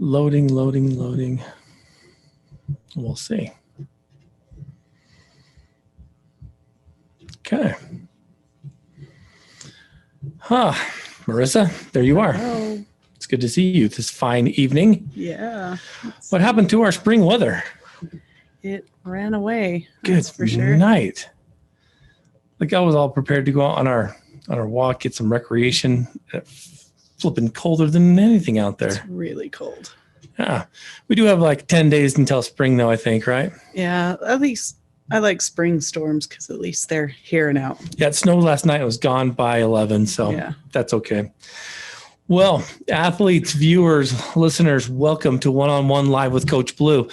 Loading. We'll see. Okay. Marissa, there you are. Hello. It's good to see you this fine evening. Yeah. What happened to our spring weather? It ran away. Good for sure. night. Like I was all prepared to go out on our walk, get some recreation. Flipping colder than anything out there. It's really cold. Yeah. We do have like 10 days until spring though, I think, right? Yeah. At least I like spring storms because at least they're here and out. Yeah, it snowed last night. It was gone by 11, so yeah. That's okay. Well, athletes, viewers, listeners, welcome to One-on-One Live with Coach Blu.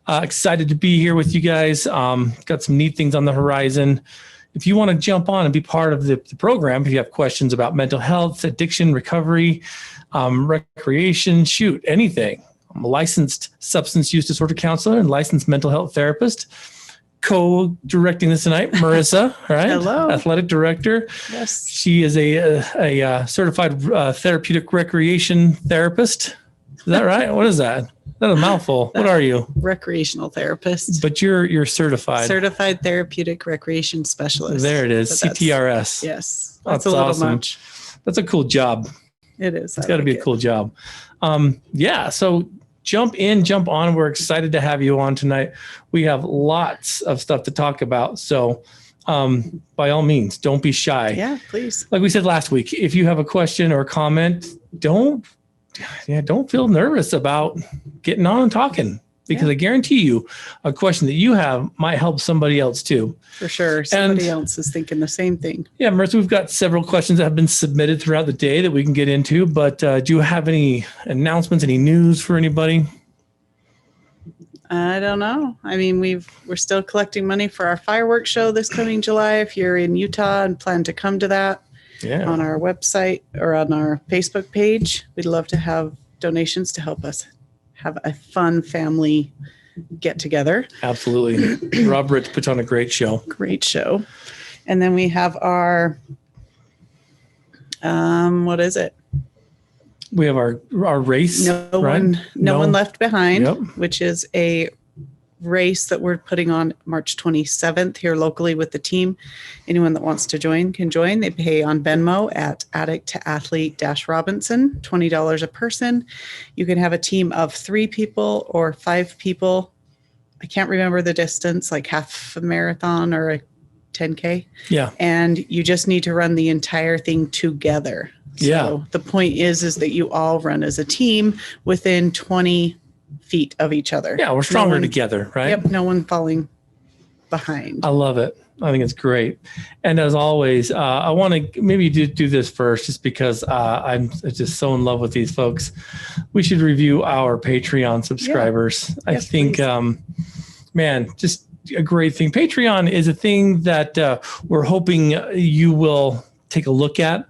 Excited to be here with you guys. Got some neat things on the horizon. If you want to jump on and be part of the program, if you have questions about mental health, addiction, recovery, recreation, shoot, anything. I'm a licensed substance use disorder counselor and licensed mental health therapist. Co-directing this tonight, Marissa, right? Hello. Athletic director. Yes. She is a certified therapeutic recreation therapist. Is that right? What is that? That's a mouthful. What are you? Recreational therapist. But you're certified. Certified therapeutic recreation specialist. There it is. CTRS. Yes. That's a little awesome. much. That's a cool job. It is. It's got to be a cool job. Yeah. So jump in, jump on. We're excited to have you on tonight. We have lots of stuff to talk about. So by all means, don't be shy. Yeah, please. Like we said last week, if you have a question or a comment, don't feel nervous about getting on and talking, because I guarantee you a question that you have might help somebody else too. For sure. Somebody else is thinking the same thing. Yeah, Marissa, we've got several questions that have been submitted throughout the day that we can get into, but do you have any announcements, any news for anybody? I don't know. I mean, we're still collecting money for our fireworks show this coming July. If you're in Utah and plan to come to that, on our website or on our Facebook page, we'd love to have donations to help us have a fun family get together. Absolutely. Rob Rich puts on a great show. Great show. And then we have our, what is it? We have our race. No One Left Behind, which is a race that we're putting on March 27th here locally with the team. Anyone that wants to join can join. They pay on Venmo at Addict to Athlete Robinson, $20 a person. You can have a team of 3 people or 5 people. I can't remember the distance, like half a marathon or a 10K. Yeah. And you just need to run the entire thing together. So the point is that you all run as a team within 20 feet of each other. Yeah, we're stronger together, right? Yep, no one falling behind. I love it. I think it's great. And as always, I want to maybe do this first just because I'm just so in love with these folks. We should review our Patreon subscribers. Yeah. I think, man, just a great thing. Patreon is a thing that we're hoping you will take a look at.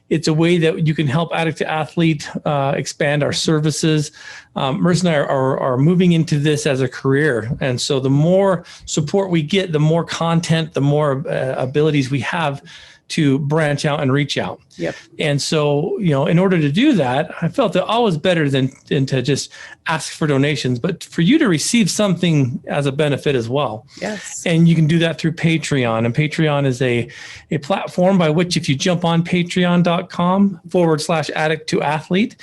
It's a way that you can help Addict to Athlete expand our services. Marissa and I are moving into this as a career. And so the more support we get, the more content, the more abilities we have to branch out and reach out. Yep. And so, in order to do that, I felt that always better than to just ask for donations, but for you to receive something as a benefit as well. Yes. And you can do that through Patreon. And Patreon is a platform by which if you jump on patreon.com/addict to athlete,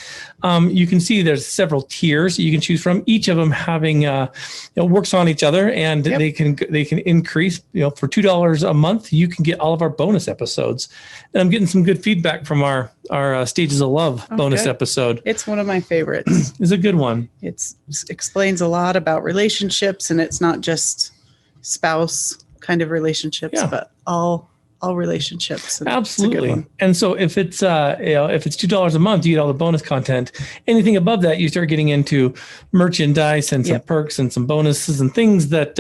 you can see there's several tiers you can choose from. Each of them having, works on each other, and they can increase, for $2 a month, you can get all of our bonus episodes. And I'm getting some good feedback from our Stages of Love bonus episode. It's one of my favorites. It's a good one. It explains a lot about relationships, and it's not just spouse kind of relationships, but all relationships. Absolutely. And so if it's $2 a month, you get all the bonus content. Anything above that, you start getting into merchandise and some perks and some bonuses and things that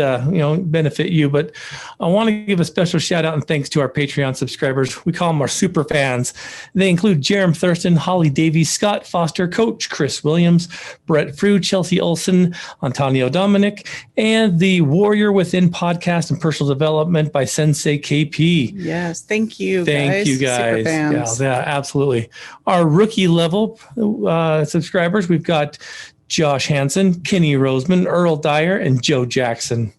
benefit you. But I want to give a special shout out and thanks to our Patreon subscribers. We call them our super fans. They include Jerem Thurston, Holly Davies, Scott Foster, Coach Chris Williams, Brett Frew, Chelsea Olson, Antonio Dominic, and the Warrior Within podcast and personal development by Sensei KP. Yes, thank you. Thank you guys. Super fans. Yeah, absolutely. Our rookie level subscribers, we've got Josh Hansen, Kenny Roseman, Earl Dyer, and Joe Jackson.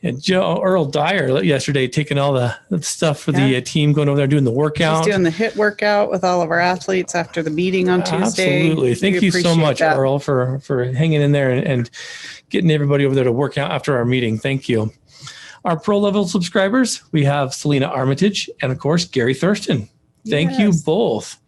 And Earl Dyer yesterday taking all the stuff for the team, going over there doing the workout. He's doing the HIIT workout with all of our athletes after the meeting on Tuesday. Absolutely. Thank you so much, Earl, for hanging in there and getting everybody over there to work out after our meeting. Thank you. Our pro level subscribers, we have Selena Armitage and, of course, Gary Thurston. Thank you both.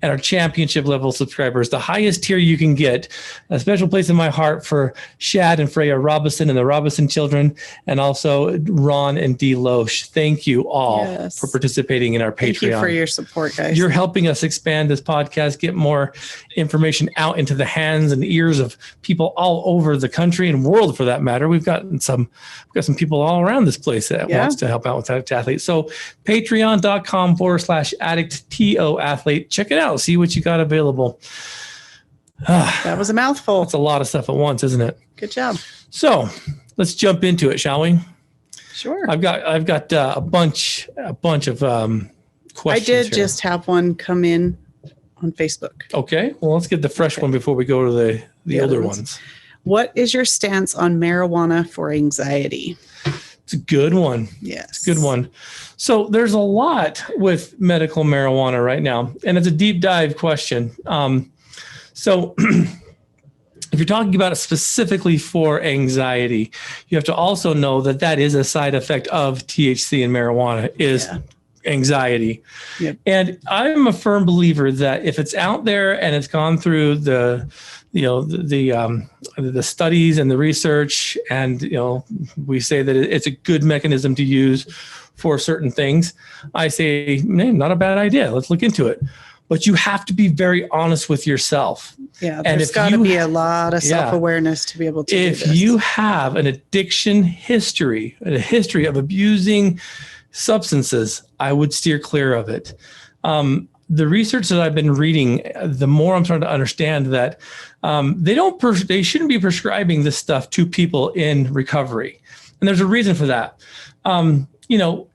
And our championship level subscribers, the highest tier you can get. A special place in my heart for Shad and Freya Robinson and the Robinson children, and also Ron and Dee Loesch. Thank you all for participating in our Patreon. Thank you for your support, guys. You're helping us expand this podcast, get more information out into the hands and ears of people all over the country and world, for that matter. We've got some people all around this place that wants to help out with Addict Athletes. So patreon.com/Addict Athlete. Check it out. See what you got available. That was a mouthful. That's a lot of stuff at once, isn't it? Good job. So let's jump into it, shall we? Sure. I've got a bunch of questions. I did just have one come in on Facebook. Okay. Well, let's get the fresh one before we go to the older ones. What is your stance on marijuana for anxiety? It's a good one. Yes. It's a good one. So there's a lot with medical marijuana right now, and it's a deep dive question. So if you're talking about it specifically for anxiety, you have to also know that is a side effect of THC and marijuana is anxiety. Yep. And I'm a firm believer that if it's out there and it's gone through the studies and the research, and we say that it's a good mechanism to use for certain things, I say, not a bad idea. Let's look into it. But you have to be very honest with yourself. Yeah, there's got to be a lot of self-awareness to be able to do this. If you have an addiction history, a history of abusing substances, I would steer clear of it. The research that I've been reading, the more I'm starting to understand that they shouldn't be prescribing this stuff to people in recovery. And there's a reason for that.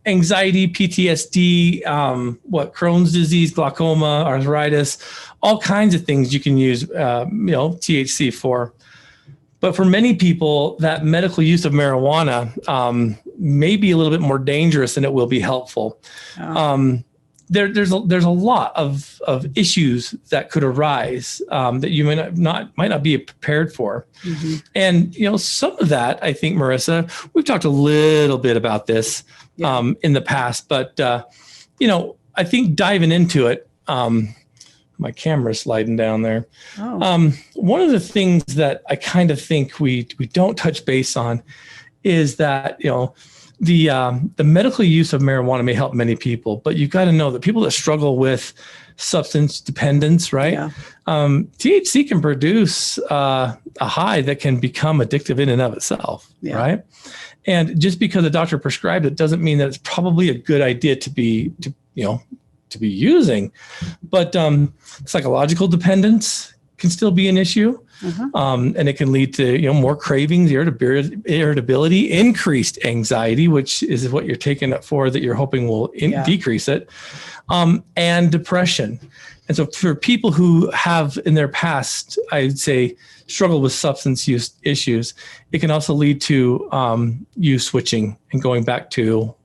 Anxiety, PTSD, Crohn's disease, glaucoma, arthritis, all kinds of things you can use, THC for. But for many people, that medical use of marijuana may be a little bit more dangerous than it will be helpful. There's a lot of issues that could arise that you might not be prepared for. Mm-hmm. And some of that, I think, Marissa, we've talked a little bit about this in the past, but I think diving into it, my camera's sliding down there. One of the things that I kind of think we don't touch base on is that the medical use of marijuana may help many people, but you've got to know that people that struggle with substance dependence, right? Yeah. THC can produce a high that can become addictive in and of itself, right? And just because a doctor prescribed it doesn't mean that it's probably a good idea to be using. But psychological dependence can still be an issue. And it can lead to more cravings, irritability, increased anxiety, which is what you're taking it for, that you're hoping will decrease it, and depression. And so for people who have in their past, I'd say, struggled with substance use issues, it can also lead to use switching and going back to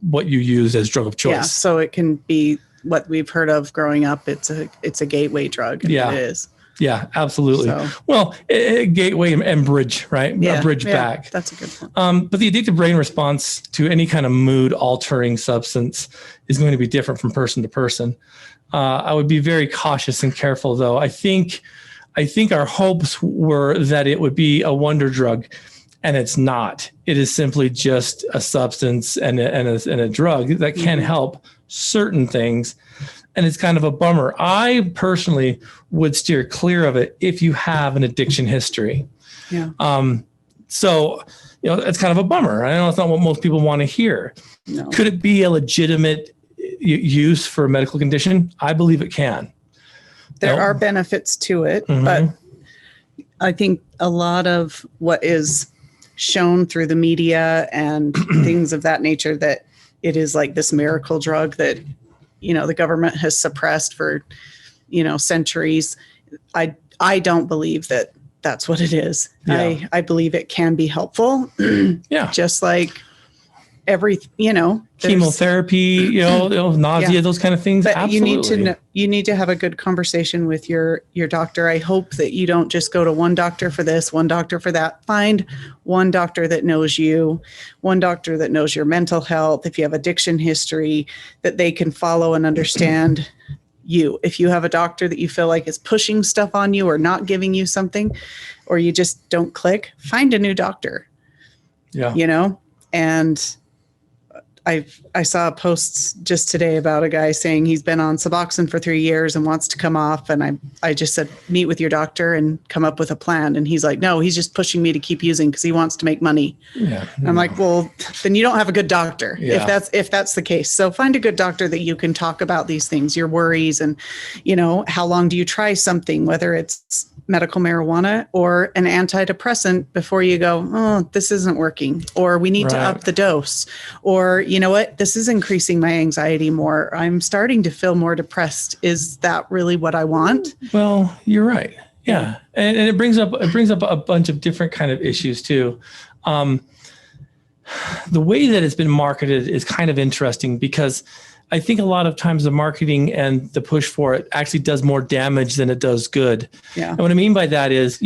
what you use as drug of choice. Yeah, so it can be what we've heard of growing up. It's a gateway drug. It is. Yeah, absolutely. Well, a gateway and bridge, right? Yeah, a bridge back. That's a good one. But the addictive brain response to any kind of mood altering substance is going to be different from person to person. I would be very cautious and careful, though. I think our hopes were that it would be a wonder drug, and it's not. It is simply just a substance and a drug that can help certain things. And it's kind of a bummer. I personally would steer clear of it if you have an addiction history. Yeah. So, it's kind of a bummer. I know it's not what most people want to hear. No. Could it be a legitimate use for a medical condition? I believe it can. There are benefits to it, but I think a lot of what is shown through the media and things of that nature, that it is like this miracle drug that the government has suppressed for, centuries. I I don't believe that that's what it is. Yeah. I believe it can be helpful. Yeah. Just like chemotherapy, nausea, those kind of things. But Absolutely. you need to have a good conversation with your doctor. I hope that you don't just go to one doctor for this, one doctor for that. Find one doctor that knows you, one doctor that knows your mental health. If you have addiction history, that they can follow and understand you. If you have a doctor that you feel like is pushing stuff on you or not giving you something, or you just don't click, find a new doctor. Yeah. And I saw posts just today about a guy saying he's been on Suboxone for 3 years and wants to come off. And I just said, meet with your doctor and come up with a plan. And he's like, no, he's just pushing me to keep using because he wants to make money. Yeah. I'm like, well, then you don't have a good doctor if that's the case. So find a good doctor that you can talk about these things, your worries, and, how long do you try something, whether it's medical marijuana or an antidepressant before you go, oh, this isn't working, or we need to up the dose, or you know what, this is increasing my anxiety more. I'm starting to feel more depressed. Is that really what I want? Well, you're right. Yeah. And it brings up a bunch of different kind of issues too. The way that it's been marketed is kind of interesting because I think a lot of times the marketing and the push for it actually does more damage than it does good. Yeah. And what I mean by that is,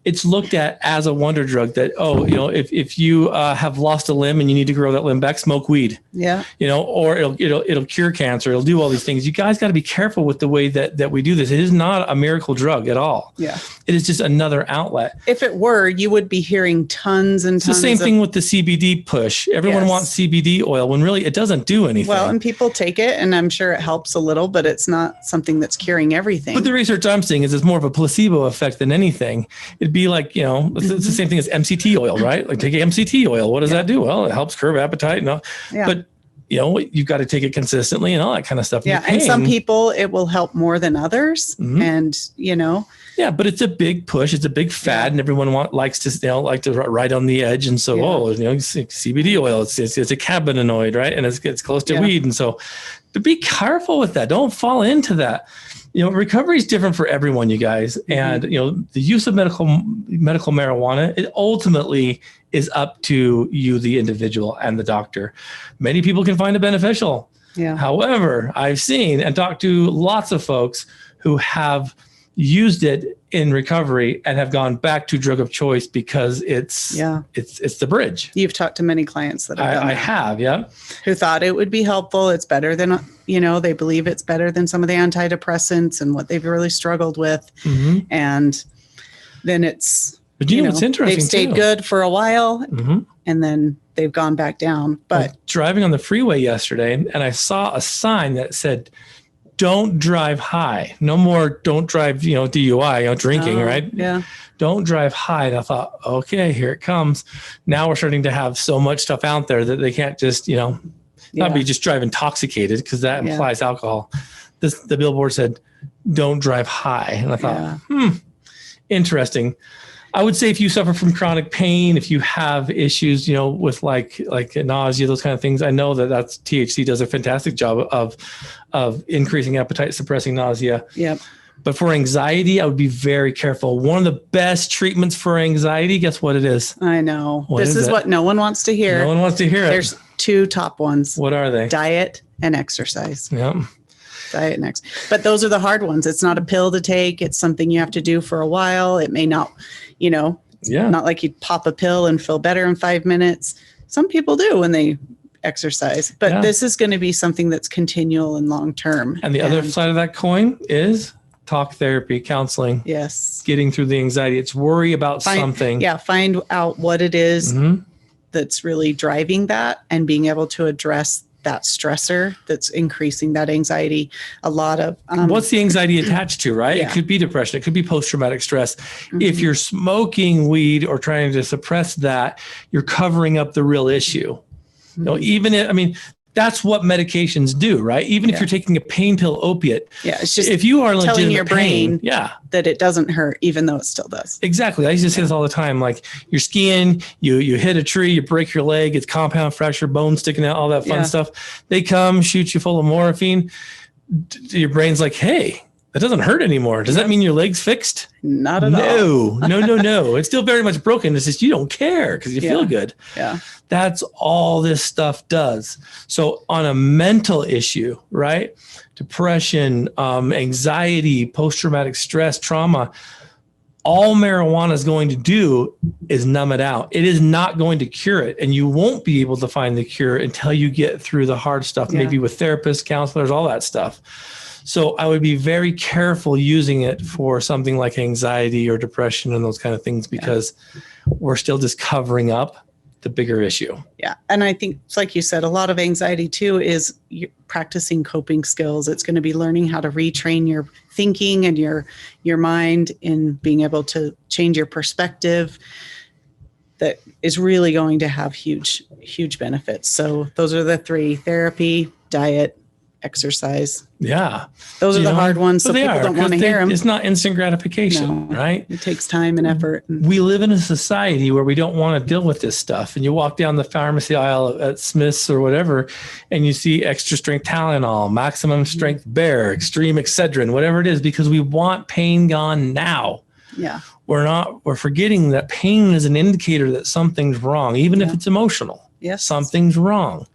it's looked at as a wonder drug that, if you have lost a limb and you need to grow that limb back, smoke weed. Yeah. Or it'll cure cancer. It'll do all these things. You guys got to be careful with the way that we do this. It is not a miracle drug at all. Yeah. It is just another outlet. If it were, you would be hearing tons and tons. It's the same thing with the CBD push. Everyone wants CBD oil when really it doesn't do anything. Well, and people take it and I'm sure it helps a little, but it's not something that's curing everything. But the research I'm seeing is it's more of a placebo effect than anything. It'd be like, it's the same thing as MCT oil, right? Like take MCT oil. What does that do? Well, it helps curb appetite. But you've got to take it consistently and all that kind of stuff. Yeah. And some people it will help more than others. Mm-hmm. And, yeah, but it's a big push. It's a big fad, and everyone likes to ride on the edge. And so, CBD oil, it's a cannabinoid, right? And it's close to weed. And so, but be careful with that. Don't fall into that. Recovery is different for everyone, you guys. And the use of medical marijuana, it ultimately is up to you, the individual, and the doctor. Many people can find it beneficial. Yeah. However, I've seen and talked to lots of folks who have used it in recovery and have gone back to drug of choice because it's the bridge. You've talked to many clients that have done I have, yeah. Who thought it would be helpful. It's better than, they believe it's better than some of the antidepressants and what they've really struggled with. Mm-hmm. And then it's, but it's interesting. They've stayed good for a while and then they've gone back down. But I was driving on the freeway yesterday and I saw a sign that said, don't drive high. No more don't drive, DUI, drinking, right? Yeah. Don't drive high. And I thought, okay, here it comes. Now we're starting to have so much stuff out there that they can't just, not be just drive intoxicated because that implies alcohol. The billboard said, don't drive high. And I thought, interesting. I would say if you suffer from chronic pain, if you have issues, with like nausea, those kind of things, I know that's THC does a fantastic job of increasing appetite, suppressing nausea. Yep. But for anxiety, I would be very careful. One of the best treatments for anxiety, guess what it is? I know. This is what no one wants to hear. No one wants to hear it. There's two top ones. What are they? Diet and exercise. Yep. Diet and exercise. But those are the hard ones. It's not a pill to take. It's something you have to do for a while. It may not, not like you pop a pill and feel better in 5 minutes. Some people do when they exercise, but this is going to be something that's continual and long-term. And the other side of that coin is talk therapy, counseling. Yes. Getting through the anxiety. It's worry about something. Yeah. Find out what it is that's really driving that and being able to address that stressor that's increasing that anxiety. A lot of what's the anxiety attached to, right? Yeah. It could be depression. It could be post-traumatic stress. If you're smoking weed or trying to suppress that, you're covering up the real issue. That's what medications do, right? Even if you're taking a pain pill opiate. Yeah, it's just if you are telling your brain pain, that it doesn't hurt, even though it still does. Exactly. I used to say this all the time. Like you're skiing, you hit a tree, you break your leg, it's compound fracture, bones sticking out, all that fun stuff. They come, shoot you full of morphine. Your brain's like, hey, That doesn't hurt anymore. Does that mean your leg's fixed? Not at all. No. It's still very much broken. It's just you don't care because you feel good. Yeah. That's all this stuff does. So on a mental issue, right? Depression, anxiety, post-traumatic stress, trauma, all marijuana is going to do is numb it out. It is not going to cure it. And you won't be able to find the cure until you get through the hard stuff, maybe with therapists, counselors, all that stuff. So I would be very careful using it for something like anxiety or depression and those kind of things, because we're still just covering up the bigger issue. Yeah. And I think it's like you said, a lot of anxiety too is practicing coping skills. It's going to be learning how to retrain your thinking and your mind in being able to change your perspective. That is really going to have huge, huge benefits. So those are the 3: therapy, diet, exercise. Yeah. Those are the hard ones. So people don't want to hear them. It's not instant gratification, right? It takes time and effort. We live in a society where we don't want to deal with this stuff. And you walk down the pharmacy aisle at Smith's or whatever, and you see extra strength Tylenol, maximum strength Bear, extreme Excedrin, whatever it is, because we want pain gone now. Yeah. We're forgetting that pain is an indicator that something's wrong, even if it's emotional. Yes. Something's wrong.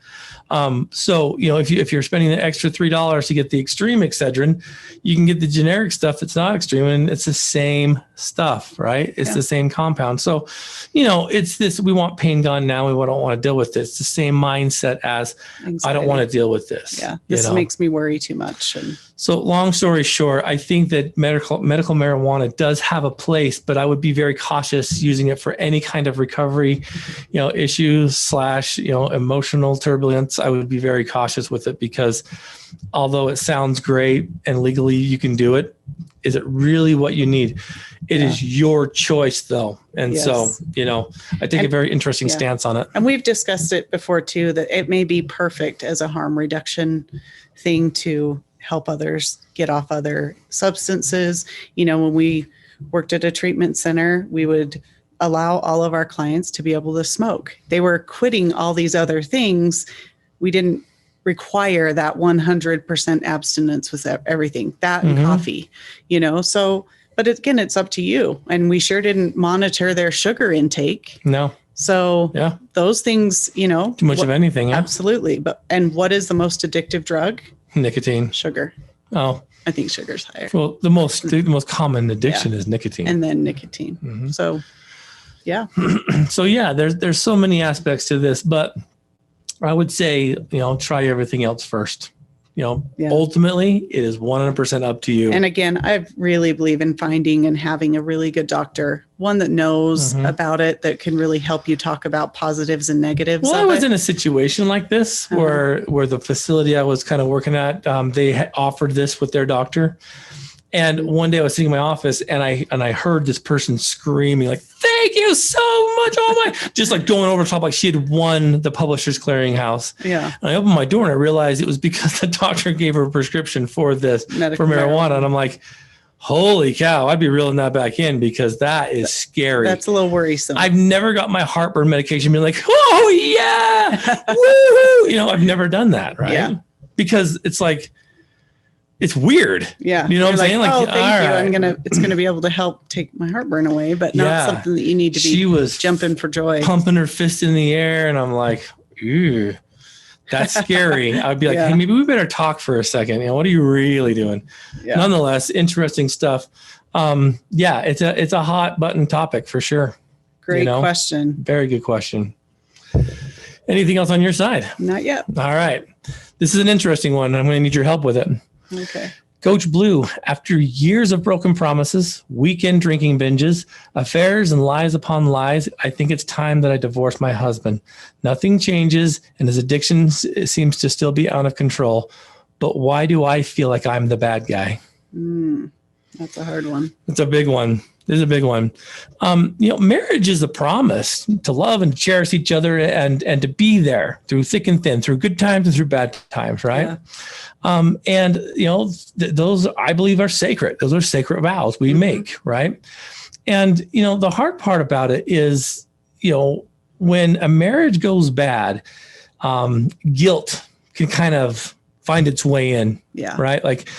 So, if you're spending the extra $3 to get the extreme Excedrin, you can get the generic stuff that's not extreme, and it's the same stuff, right? It's the same compound. So, it's this, we want pain gone now. We don't want to deal with this. It's the same mindset as anxiety. I don't want to deal with this. Yeah. This makes me worry too much. So long story short, I think that medical marijuana does have a place, but I would be very cautious using it for any kind of recovery, issues / emotional turbulence. I would be very cautious with it, because although it sounds great and legally you can do it, is it really what you need? It is your choice though. And so, I take a very interesting stance on it. And we've discussed it before too, that it may be perfect as a harm reduction thing to help others get off other substances. When we worked at a treatment center, we would allow all of our clients to be able to smoke. They were quitting all these other things. We didn't require that 100% abstinence with everything, that and coffee, so, but again, it's up to you. And we sure didn't monitor their sugar intake. No. So those things, too much of anything. Yeah. Absolutely. And what is the most addictive drug? Nicotine. Sugar. Oh, I think sugar's higher. Well, the most common addiction is nicotine. And then nicotine. Mm-hmm. So, yeah. So there's so many aspects to this, but I would say, try everything else first. Ultimately, it is 100% up to you. And again, I really believe in finding and having a really good doctor, one that knows about it, that can really help you talk about positives and negatives. Well, I was in a situation like this where the facility I was kind of working at, they offered this with their doctor. And one day I was sitting in my office and I heard this person screaming like, "Thank you so much." Oh my, just like going over the top, like she had won the Publishers Clearinghouse. Yeah. And I opened my door and I realized it was because the doctor gave her a prescription for this, for marijuana. And I'm like, holy cow, I'd be reeling that back in, because that is scary. That's a little worrisome. I've never got my heartburn medication being like, "Oh yeah, woohoo." I've never done that. Right. Yeah. Because it's like, it's weird. Yeah. You know what I'm saying? Like, oh, thank you. It's going to be able to help take my heartburn away, but not something that you need to be she was jumping for joy. Pumping her fist in the air. And I'm like, ooh, that's scary. I'd be like, hey, maybe we better talk for a second. What are you really doing? Yeah. Nonetheless, interesting stuff. It's a hot button topic for sure. Great question. Very good question. Anything else on your side? Not yet. All right. This is an interesting one. I'm going to need your help with it. Okay. Coach Blu, after years of broken promises, weekend drinking binges, affairs, and lies upon lies, I think it's time that I divorce my husband. Nothing changes, and his addiction seems to still be out of control. But why do I feel like I'm the bad guy? That's a hard one. It's a big one. This is a big one. Marriage is a promise to love and cherish each other and to be there through thick and thin, through good times and through bad times, right? Yeah. Those I believe are sacred. Those are sacred vows we make, right? And, the hard part about it is, when a marriage goes bad, guilt can kind of find its way in. Yeah. Right. Like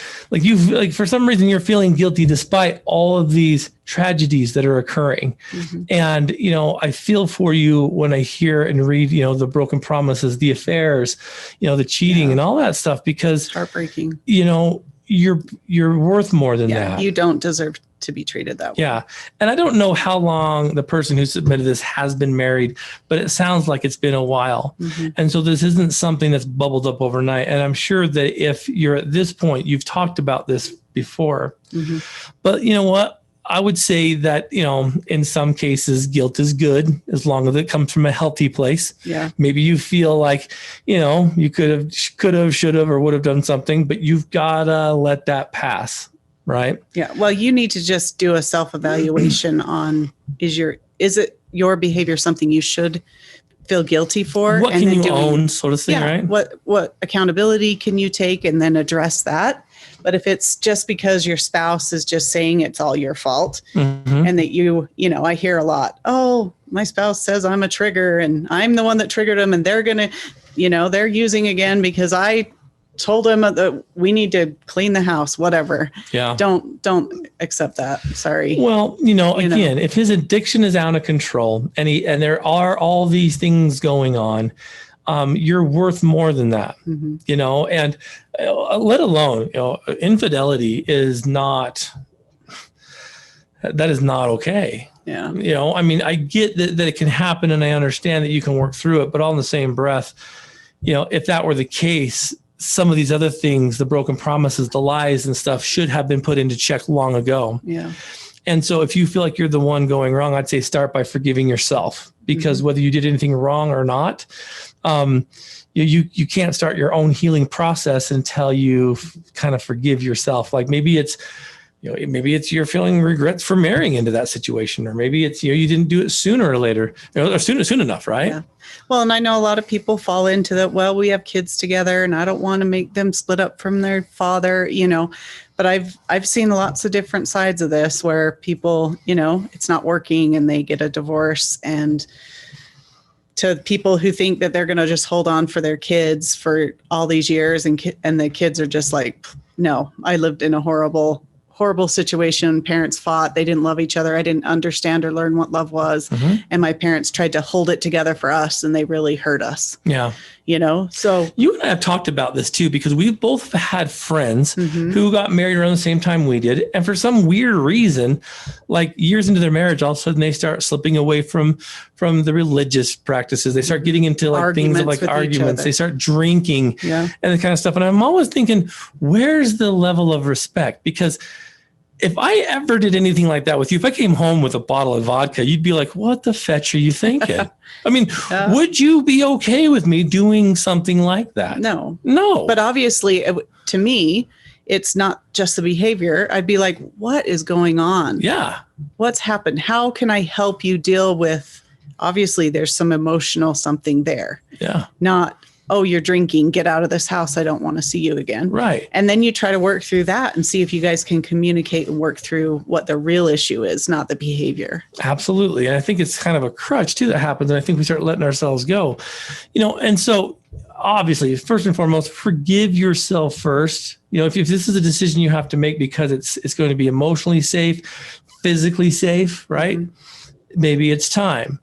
for some reason you're feeling guilty despite all of these tragedies that are occurring. Mm-hmm. And, I feel for you when I hear and read, the broken promises, the affairs, the cheating and all that stuff, because heartbreaking, you're worth more than that. You don't deserve to be treated that way. Yeah. And I don't know how long the person who submitted this has been married, but it sounds like it's been a while. Mm-hmm. And so this isn't something that's bubbled up overnight. And I'm sure that if you're at this point, you've talked about this before. Mm-hmm. But you know what? I would say that, in some cases, guilt is good as long as it comes from a healthy place. Yeah. Maybe you feel like, you could have, should have, or would have done something, but you've got to let that pass. Right. Yeah. Well, you need to just do a self-evaluation on, is it your behavior something you should feel guilty for? What can you own, sort of thing, right? What accountability can you take and then address that? But if it's just because your spouse is just saying it's all your fault, mm-hmm. and that I hear a lot, oh, my spouse says I'm a trigger and I'm the one that triggered them and they're going to, they're using again because I told him that we need to clean the house, whatever. Yeah. Don't accept that. Sorry. Well, again, if his addiction is out of control and there are all these things going on, you're worth more than that, mm-hmm. And let alone, infidelity is not okay. Yeah. I get that it can happen and I understand that you can work through it, but all in the same breath, if that were the case, some of these other things, the broken promises, the lies and stuff should have been put into check long ago. Yeah. And so if you feel like you're the one going wrong, I'd say start by forgiving yourself, because mm-hmm. whether you did anything wrong or not, you can't start your own healing process until you kind of forgive yourself. Like maybe it's you're feeling regrets for marrying into that situation, or maybe it's, you didn't do it sooner or later, or soon enough. Right. Yeah. Well, and I know a lot of people fall into that. Well, we have kids together and I don't want to make them split up from their father, but I've seen lots of different sides of this where people, it's not working and they get a divorce, and to people who think that they're going to just hold on for their kids for all these years and the kids are just like, no, I lived in a horrible situation. Parents fought. They didn't love each other. I didn't understand or learn what love was. Mm-hmm. And my parents tried to hold it together for us and they really hurt us. Yeah. So you and I have talked about this too, because we've both had friends mm-hmm. who got married around the same time we did. And for some weird reason, like years into their marriage, all of a sudden they start slipping away from the religious practices. They start getting into like things like arguments. They start drinking and that kind of stuff. And I'm always thinking, where's the level of respect? Because if I ever did anything like that with you, if I came home with a bottle of vodka, you'd be like, what the fetch are you thinking? I mean, would you be okay with me doing something like that? No. But obviously, to me, it's not just the behavior. I'd be like, what is going on? Yeah. What's happened? How can I help you deal with, obviously, there's some emotional something there. Yeah. Not, oh, you're drinking, get out of this house. I don't want to see you again. Right. And then you try to work through that and see if you guys can communicate and work through what the real issue is, not the behavior. Absolutely. And I think it's kind of a crutch too that happens. And I think we start letting ourselves go, and so obviously, first and foremost, forgive yourself first. If this is a decision you have to make because it's going to be emotionally safe, physically safe, right? Mm-hmm. Maybe it's time.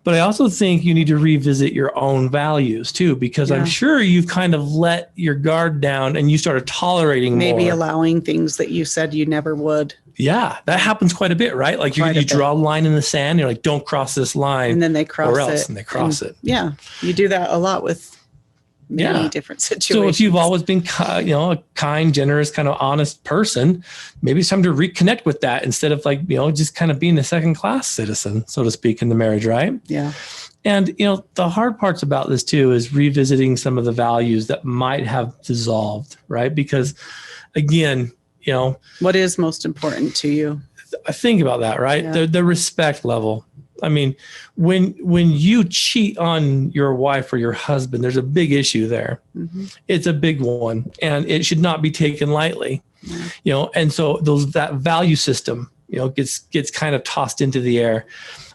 But I also think you need to revisit your own values too, because I'm sure you've kind of let your guard down and you started tolerating maybe more. Allowing things that you said you never would. Yeah, that happens quite a bit, right? Like you draw a line in the sand. You're like, don't cross this line. And then they cross or else, it. And they cross it. Yeah, you do that a lot with many different situations. So if you've always been, a kind, generous, kind of honest person, maybe it's time to reconnect with that instead of just kind of being a second-class citizen, so to speak, in the marriage, right? Yeah. And, the hard parts about this too is revisiting some of the values that might have dissolved, right? Because again, what is most important to you? I think about that, right? Yeah. The respect level. I mean, when you cheat on your wife or your husband, there's a big issue there. Mm-hmm. It's a big one, and it should not be taken lightly. Yeah. And so that value system, gets kind of tossed into the air.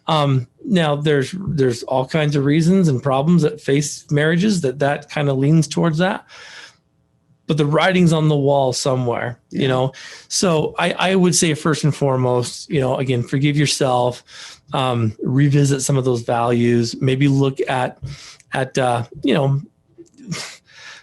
Now there's all kinds of reasons and problems that face marriages that kind of leans towards that. but the writing's on the wall somewhere, you know? So I would say first and foremost, you know, again, forgive yourself, revisit some of those values, maybe look at, you know,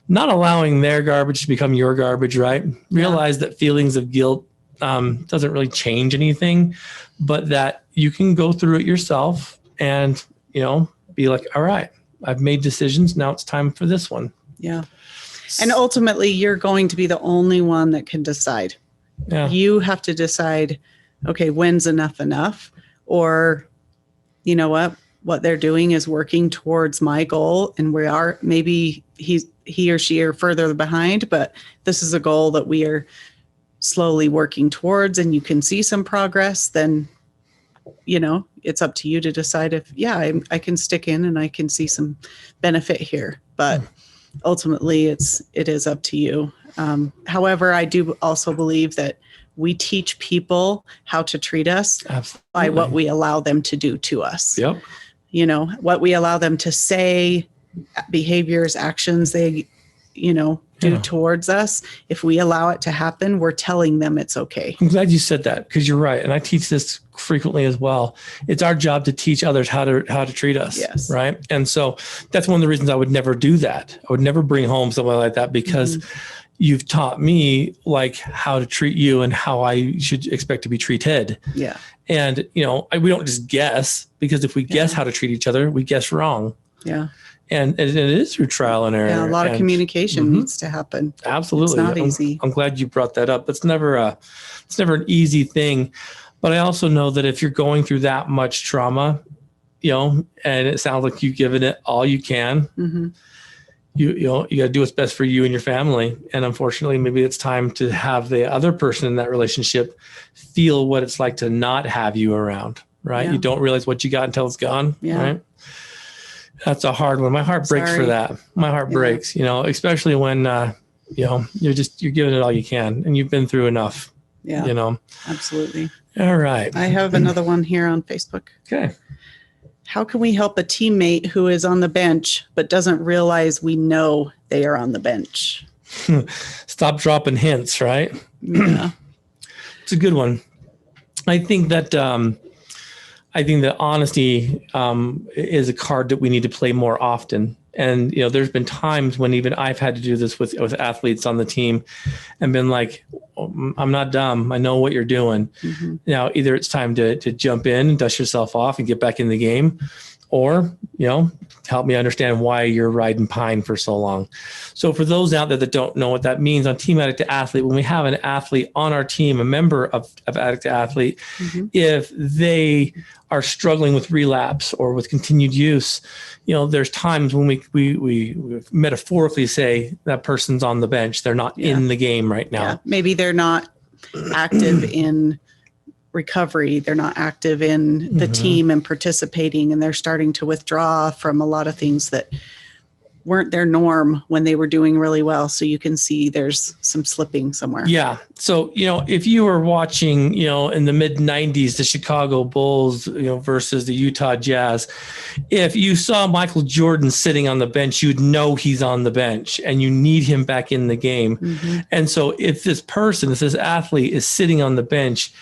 not allowing their garbage to become your garbage, right? Realize that feelings of guilt doesn't really change anything, but that you can go through it yourself and, you know, be like, all right, I've made decisions. Now it's time for this one. Yeah. And ultimately, you're going to be the only one that can decide. Yeah. You have to decide, okay, when's enough? Or, you know what they're doing is working towards my goal. And we are, maybe he or she are further behind, but this is a goal that we are slowly working towards, and you can see some progress. Then, you know, it's up to you to decide if, I can stick in and I can see some benefit here. But ultimately, it is up to you. However, I do also believe that we teach people how to treat us by what we allow them to do to us. Yep. You know, what we allow them to say, behaviors, actions they, you know, do towards us. If we allow it to happen, we're telling them it's okay. I'm glad you said that, because you're right. And I teach this frequently as well. It's our job to teach others how to treat us. Yes. Right. And so that's one of the reasons I would never do that. I would never bring home somebody like that, because you've taught me like how to treat you and how I should expect to be treated. Yeah. And, you know, we don't just guess, because if we guess how to treat each other, we guess wrong. Yeah. And it is through trial and error. Yeah, a lot of communication needs to happen. Absolutely. It's not easy. I'm glad you brought that up. It's never an easy thing. But I also know that if you're going through that much trauma, you know, and it sounds like you've given it all you can, you got to do what's best for you and your family. And unfortunately, maybe it's time to have the other person in that relationship feel what it's like to not have you around, right? Yeah. You don't realize what you got until it's gone, right? That's a hard one. My heart breaks for that. My heart breaks, you know, especially when, you know, you're giving it all you can and you've been through enough, you know. Absolutely. All right. I have another one here on Facebook. Okay. How can we help a teammate who is on the bench but doesn't realize we know they are on the bench? Stop dropping hints, right? Yeah. It's a good one. I think that honesty is a card that we need to play more often. And, you know, there's been times when even I've had to do this with athletes on the team and been like, I'm not dumb. I know what you're doing. Now, either it's time to jump in and dust yourself off and get back in the game, or, you know, help me understand why you're riding pine for so long. So for those out there that don't know what that means, on Team Addict to Athlete, when we have an athlete on our team, a member of Addict to Athlete, if they are struggling with relapse or with continued use, you know, there's times when we metaphorically say that person's on the bench. They're not in the game right now. Yeah. Maybe they're not active in recovery. They're not active in the team and participating, and they're starting to withdraw from a lot of things that weren't their norm when they were doing really well. So you can see there's some slipping somewhere. Yeah. So, you know, if you were watching, you know, in the mid 90s, the Chicago Bulls, you know, versus the Utah Jazz, if you saw Michael Jordan sitting on the bench, you'd know he's on the bench and you need him back in the game. And so if this athlete is sitting on the bench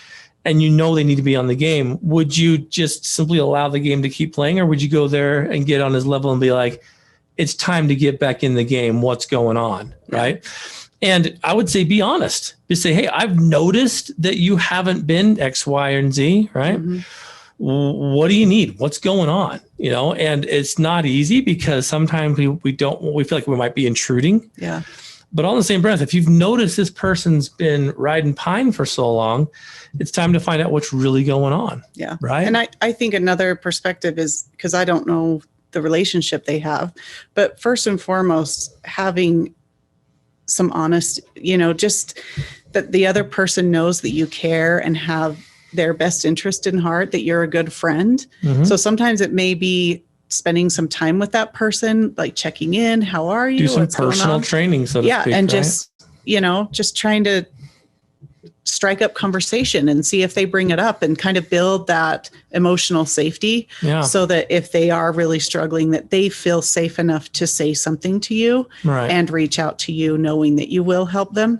and you know they need to be on the game, would you just simply allow the game to keep playing, or would you go there and get on his level and be like, it's time to get back in the game. What's going on? Right. And I would say, be honest. Just say, hey, I've noticed that you haven't been X, Y, and Z. Right. What do you need? What's going on? You know, and it's not easy because sometimes we feel like we might be intruding. Yeah. But on the same breath, if you've noticed this person's been riding pine for so long, it's time to find out what's really going on. Yeah. Right. And I think another perspective is, because I don't know the relationship they have, but first and foremost, having some honest, you know, just that the other person knows that you care and have their best interest in heart, that you're a good friend. So sometimes it may be spending some time with that person, like checking in, how are you? Do some personal training, so to speak, and right? just, you know, just trying to strike up conversation and see if they bring it up and kind of build that emotional safety so that if they are really struggling, that they feel safe enough to say something to you and reach out to you knowing that you will help them.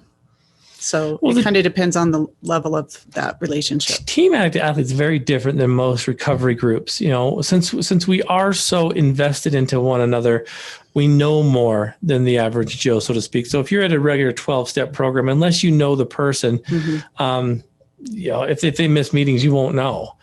So it kind of depends on the level of that relationship. Team Addict athletes is very different than most recovery groups. You know, since we are so invested into one another, we know more than the average Joe, so to speak. So if you're at a regular 12-step program, unless you know the person, you know, if they miss meetings, you won't know.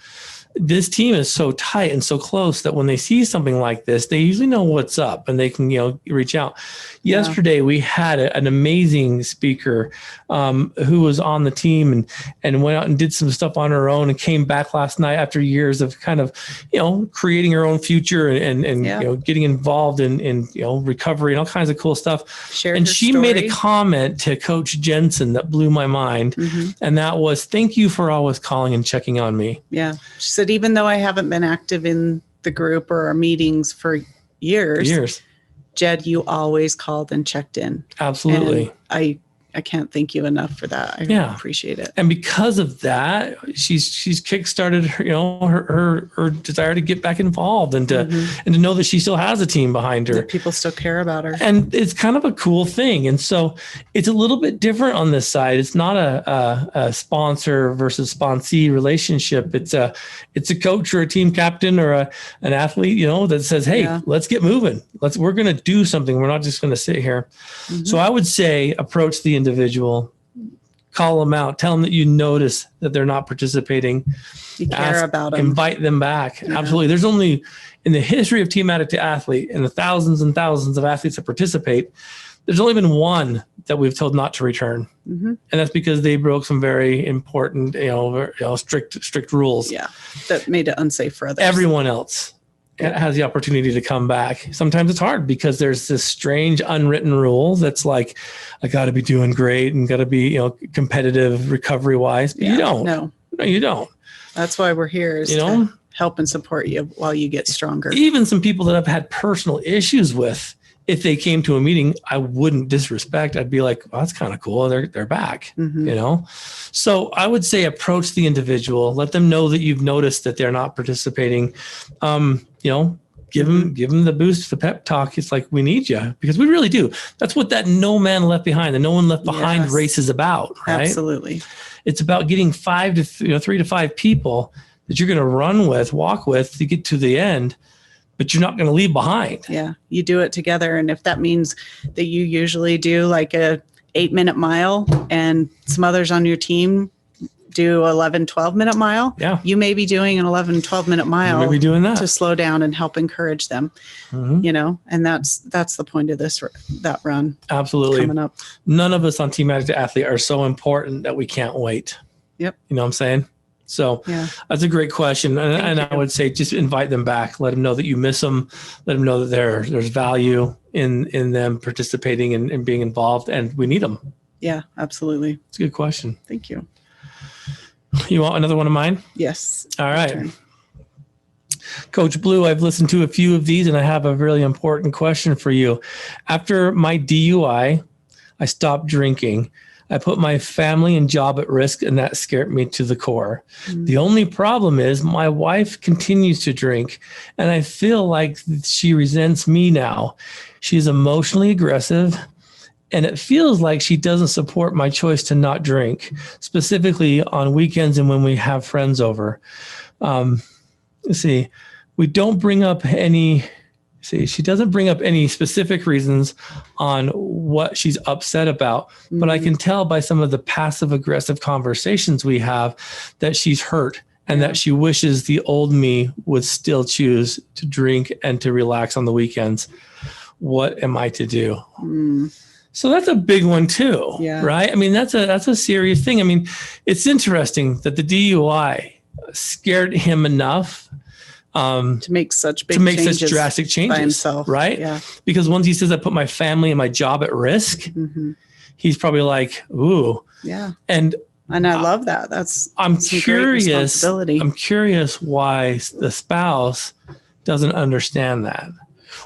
This team is so tight and so close that when they see something like this, they usually know what's up and they can, you know, reach out. Yesterday, we had an amazing speaker who was on the team and went out and did some stuff on her own and came back last night after years of kind of, you know, creating her own future and you know, getting involved in you know, recovery and all kinds of cool stuff. Shared she made a comment to Coach Jensen that blew my mind. And that was, thank you for always calling and checking on me. Yeah. She said, even though I haven't been active in the group or our meetings for years, Jed, you always called and checked in. Absolutely. And I can't thank you enough for that. I appreciate it. And because of that, she's kickstarted her, you know, her desire to get back involved and to know that she still has a team behind her. That people still care about her. And it's kind of a cool thing. And so it's a little bit different on this side. It's not a sponsor versus sponsee relationship. It's a coach or a team captain or an athlete, you know, that says, hey, let's get moving. We're going to do something. We're not just going to sit here. So I would say approach the individual, call them out, tell them that you notice that they're not participating. You care about them. Invite them back. Absolutely. There's only, in the history of Team Addict to Athlete and the thousands and thousands of athletes that participate, there's only been one that we've told not to return. And that's because they broke some very important, strict rules. Yeah, that made it unsafe for others. Everyone else has the opportunity to come back. Sometimes it's hard because there's this strange unwritten rule that's like, I got to be doing great and got to be, competitive recovery wise. But you don't. No, you don't. That's why we're here is to help and support you while you get stronger. Even some people that I've had personal issues with, if they came to a meeting, I wouldn't disrespect. I'd be like, well, that's kind of cool. They're back, So I would say approach the individual, let them know that you've noticed that they're not participating. Give them the boost, the pep talk. It's like, we need you because we really do. That's what that no man left behind, the no one left behind race is about, right? Absolutely. It's about getting 3 to 5 people that you're going to run with, walk with to get to the end, but you're not going to leave behind. Yeah. You do it together. And if that means that you usually do like a 8-minute mile and some others on your team do 11, 12-minute mile, you may be doing an 11, 12-minute mile. You may be doing that to slow down and help encourage them, and that's the point of that run. Absolutely. Coming up. None of us on Team Addict to Athlete are so important that we can't wait. Yep. You know what I'm saying? So that's a great question. And I would say just invite them back. Let them know that you miss them. Let them know that there's value in them participating and being involved, and we need them. Yeah, absolutely. It's a good question. Thank you. You want another one of mine? Yes. All right. Coach Blu, I've listened to a few of these and I have a really important question for you. After my DUI, I stopped drinking. I put my family and job at risk, and that scared me to the core. The only problem is my wife continues to drink, and I feel like she resents me now. She's emotionally aggressive, and it feels like she doesn't support my choice to not drink, specifically on weekends and when we have friends over. We don't bring up any... she doesn't bring up any specific reasons on what she's upset about, but I can tell by some of the passive aggressive conversations we have that she's hurt and that she wishes the old me would still choose to drink and to relax on the weekends. What am I to do? So that's a big one too, right? I mean, that's a serious thing. I mean, it's interesting that the DUI scared him enough to make such drastic changes by himself, right? Yeah. Because once he says I put my family and my job at risk, he's probably like, ooh, yeah. And I love that. I'm curious. I'm curious why the spouse doesn't understand that.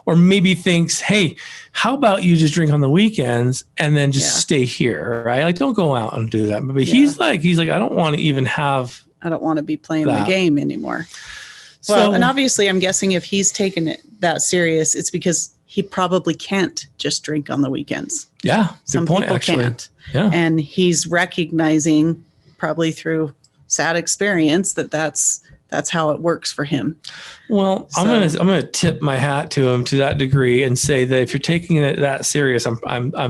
Or maybe thinks, hey, how about you just drink on the weekends and then just stay here, right? Like, don't go out and do that. But he's like, I don't want to even have. I don't want to be playing the game anymore. So, well, and obviously I'm guessing if he's taken it that serious, it's because he probably can't just drink on the weekends. Yeah. Some point, people actually. can't. Yeah. And he's recognizing, probably through sad experience, that's how it works for him. Well, so, I'm gonna tip my hat to him to that degree and say that if you're taking it that serious, I'm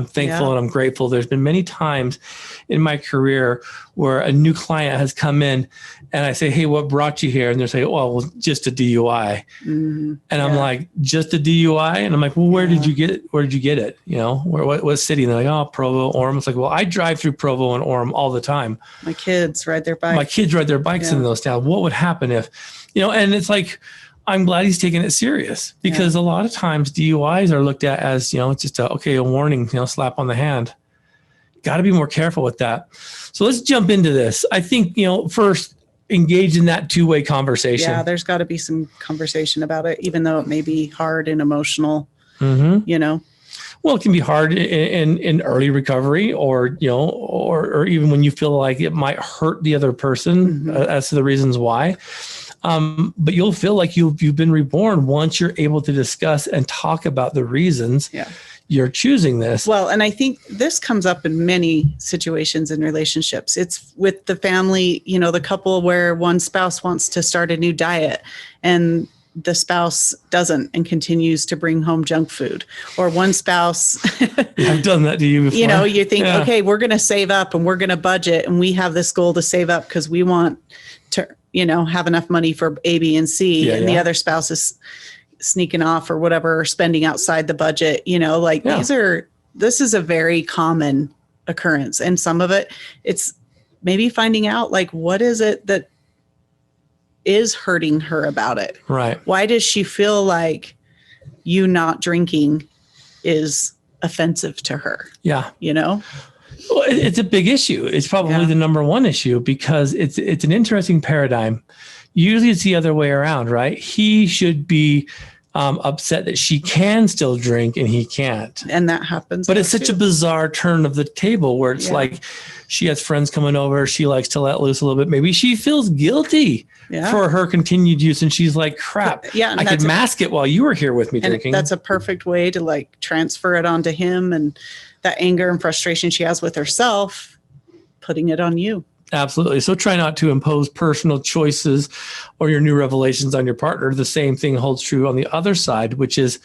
thankful and I'm grateful. There's been many times in my career where a new client has come in and I say, hey, what brought you here? And they're saying, well, just a DUI. Mm-hmm. And I'm like, just a DUI? And I'm like, well, where did you get it? Where did you get it? You know, what city? And they're like, oh, Provo, Orem. It's like, well, I drive through Provo and Orem all the time. My kids ride their bikes. My kids ride their bikes in those towns. What would happen if, you know, and it's like, I'm glad he's taking it serious because a lot of times DUIs are looked at as, you know, it's just a warning, you know, slap on the hand. Got to be more careful with that. So let's jump into this. I think, you know, first engage in that two-way conversation. Yeah, there's got to be some conversation about it, even though it may be hard and emotional, you know. Well, it can be hard in early recovery or, you know, or even when you feel like it might hurt the other person as to the reasons why. But you'll feel like you've been reborn once you're able to discuss and talk about the reasons you're choosing this. Well, and I think this comes up in many situations in relationships. It's with the family, you know, the couple where one spouse wants to start a new diet and the spouse doesn't and continues to bring home junk food, or one spouse. I've done that to you before. You know, you think, okay, we're going to save up and we're going to budget and we have this goal to save up because we want to, you know, have enough money for A, B, and C. And the other spouse is sneaking off or whatever, or spending outside the budget, you know, like this is a very common occurrence. And some of it, it's maybe finding out like, what is it that is hurting her about it? Right. Why does she feel like you not drinking is offensive to her? Yeah. You know? Well, it's a big issue. It's probably the number one issue because it's an interesting paradigm. Usually it's the other way around, right? He should be upset that she can still drink and he can't. And that happens. But it's such a bizarre turn of the table where it's like she has friends coming over. She likes to let loose a little bit. Maybe she feels guilty for her continued use. And she's like, crap, I could mask it while you were here with me drinking. That's a perfect way to like transfer it onto him, and that anger and frustration she has with herself, putting it on you. Absolutely. So try not to impose personal choices or your new revelations on your partner. The same thing holds true on the other side, which is,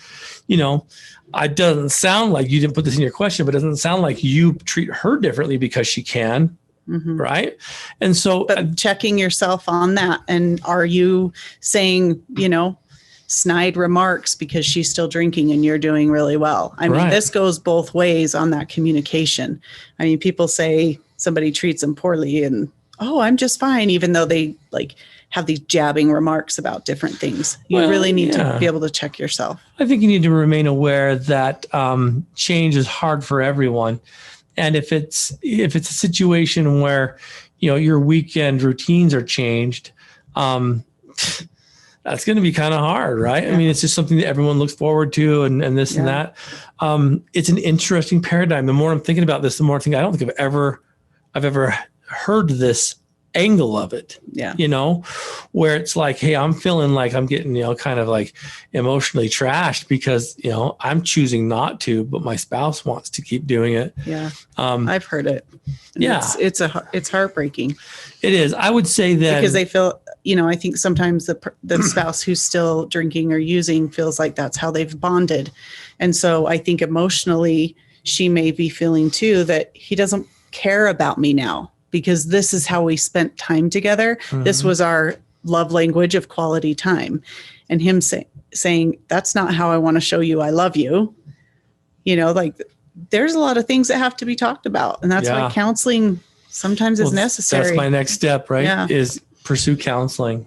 you know, it doesn't sound like you didn't put this in your question, but it doesn't sound like you treat her differently because she can. Right. And so checking yourself on that. And are you saying, you know, snide remarks because she's still drinking and you're doing really well? I mean, this goes both ways on that communication. I mean, people say somebody treats them poorly and, oh, I'm just fine, even though they like have these jabbing remarks about different things. You really need to be able to check yourself. I think you need to remain aware that change is hard for everyone. And if it's a situation where, you know, your weekend routines are changed, that's going to be kind of hard, right? I mean, it's just something that everyone looks forward to and this and that. It's an interesting paradigm. The more I'm thinking about this, the more I think I don't think I've ever heard this angle of it. Yeah. You know, where it's like, hey, I'm feeling like I'm getting, you know, kind of like emotionally trashed because, you know, I'm choosing not to, but my spouse wants to keep doing it. Yeah. I've heard it. And it's heartbreaking. It is. I would say that because they feel, you know, I think sometimes the spouse who's still drinking or using feels like that's how they've bonded. And so I think emotionally she may be feeling too that he doesn't care about me now because this is how we spent time together. This was our love language of quality time. And him saying, that's not how I want to show you I love you. You know, like there's a lot of things that have to be talked about. And that's why counseling sometimes is necessary. That's my next step, right? Yeah. Is pursue counseling.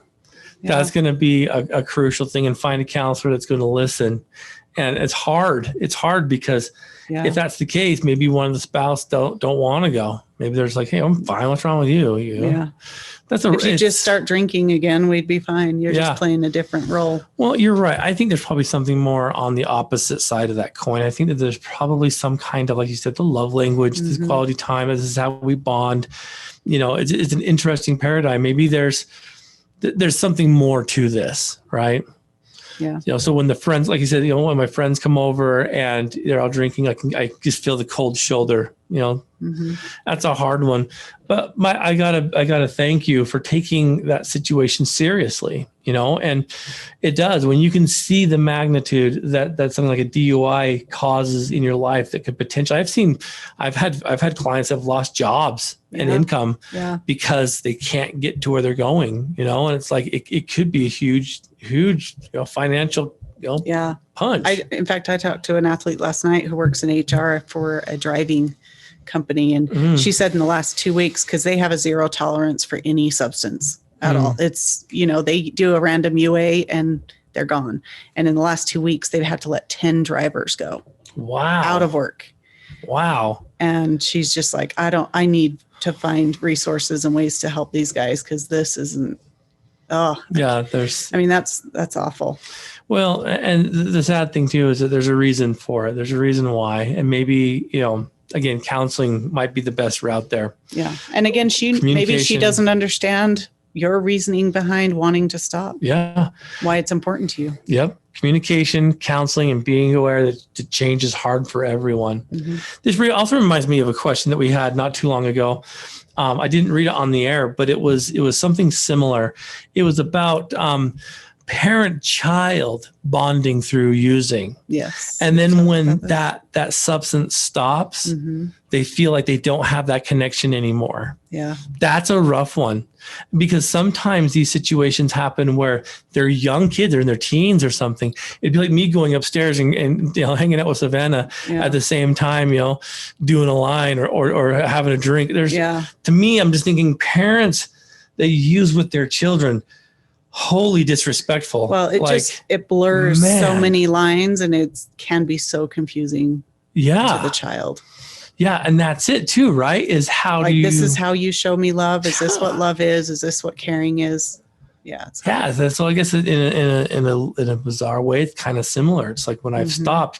That's going to be a crucial thing, and find a counselor that's going to listen And it's hard. It's hard because if that's the case, maybe one of the spouse don't want to go. Maybe there's like, hey, I'm fine. What's wrong with you? Yeah. If you just start drinking again, we'd be fine. You're just playing a different role. Well, you're right. I think there's probably something more on the opposite side of that coin. I think that there's probably some kind of, like you said, the love language, this quality time. This is how we bond. It's an interesting paradigm. Maybe there's something more to this, right? Yeah. So when the friends, like you said, when my friends come over and they're all drinking, I just feel the cold shoulder. That's a hard one. But I gotta thank you for taking that situation seriously. And it does, when you can see the magnitude that something like a DUI causes in your life that could potentially. I've had clients that have lost jobs and income because they can't get to where they're going. And it's like it could be a huge financial punch. In fact, I talked to an athlete last night who works in HR for a driving company, and she said in the last 2 weeks, because they have a zero tolerance for any substance at all. It's they do a random UA and they're gone. And in the last 2 weeks, they've had to let 10 drivers go. Wow. Out of work. Wow. And she's just like, I need to find resources and ways to help these guys, because this isn't. That's awful. Well, and the sad thing too is that there's a reason for it. There's a reason why. And maybe, again, counseling might be the best route there. Yeah. And again, maybe she doesn't understand your reasoning behind wanting to stop. Yeah. Why it's important to you. Yep. Communication, counseling, and being aware that the change is hard for everyone. This also reminds me of a question that we had not too long ago. I didn't read it on the air, but it was something similar. It was about parent-child bonding through using. Yes. And then when that substance stops, they feel like they don't have that connection anymore. Yeah. That's a rough one, because sometimes these situations happen where they're young kids or in their teens or something. It'd be like me going upstairs and hanging out with Savannah at the same time, doing a line or having a drink. To me, I'm just thinking parents that use with their children, wholly disrespectful. Well, it blurs so many lines, and it can be so confusing to the child. Yeah. And that's it too, right? Is this is how you show me love. Is this what love is? Is this what caring is? Yeah. So I guess in a bizarre way, it's kind of similar. It's like when I've stopped,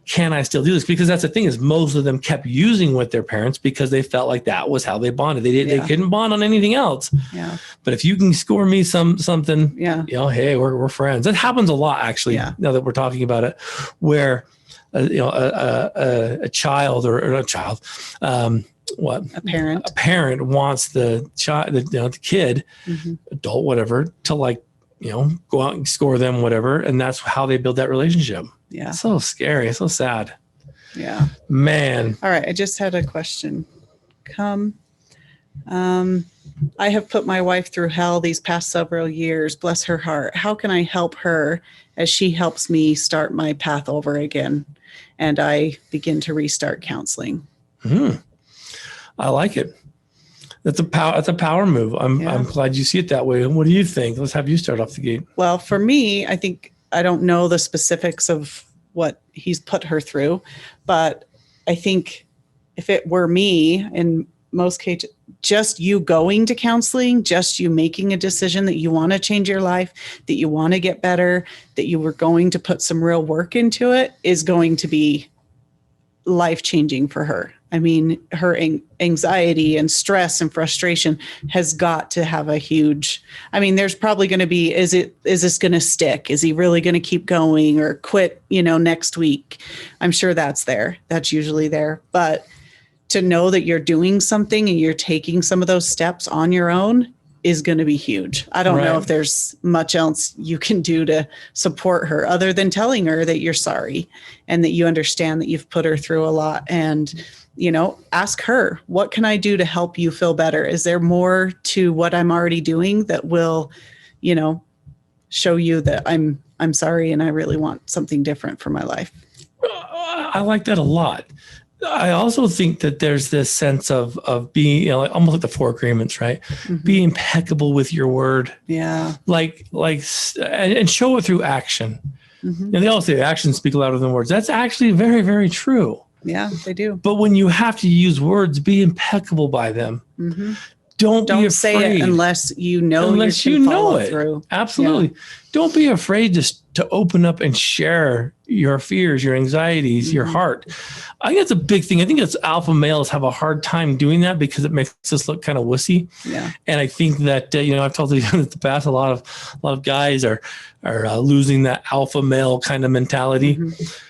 can I still do this? Because that's the thing, is most of them kept using with their parents because they felt like that was how they bonded. They couldn't bond on anything else. Yeah. But if you can score me something, hey, we're friends. That happens a lot, actually. Yeah. Now that we're talking about it, where a child or a child, a parent wants the child, the kid, adult, whatever, to go out and score them, whatever, and that's how they build that relationship. Yeah. So scary, so sad. Yeah. Man. All right. I just had a question come. I have put my wife through hell these past several years. Bless her heart. How can I help her as she helps me start my path over again and I begin to restart counseling? I like it. That's a power move. I'm glad you see it that way. What do you think? Let's have you start off the gate. Well, for me, I think I don't know the specifics of what he's put her through, but I think if it were me, in most cases, just you going to counseling, just you making a decision that you want to change your life, that you want to get better, that you were going to put some real work into it, is going to be life-changing for her. I mean, her anxiety and stress and frustration has got to have a huge, there's probably going to be, is this going to stick? Is he really going to keep going or quit, next week? I'm sure that's there. That's usually there. But to know that you're doing something and you're taking some of those steps on your own is going to be huge. I don't know if there's much else you can do to support her other than telling her that you're sorry and that you understand that you've put her through a lot. And, ask her, what can I do to help you feel better? Is there more to what I'm already doing that will, show you that I'm sorry and I really want something different for my life? I like that a lot. I also think that there's this sense of being, almost like the 4 agreements, right? Be impeccable with your word. Yeah. And show it through action. Mm-hmm. And they all say actions speak louder than words. That's actually very, very true. Yeah, they do. But when you have to use words, be impeccable by them. Mm-hmm. Don't be afraid. Say it unless you know it through. Absolutely. Yeah. Don't be afraid to open up and share your fears, your anxieties, your heart. I think that's a big thing. I think it's alpha males have a hard time doing that because it makes us look kind of wussy. Yeah. And I think that, I've told you in the past, a lot of guys are losing that alpha male kind of mentality. Mm-hmm.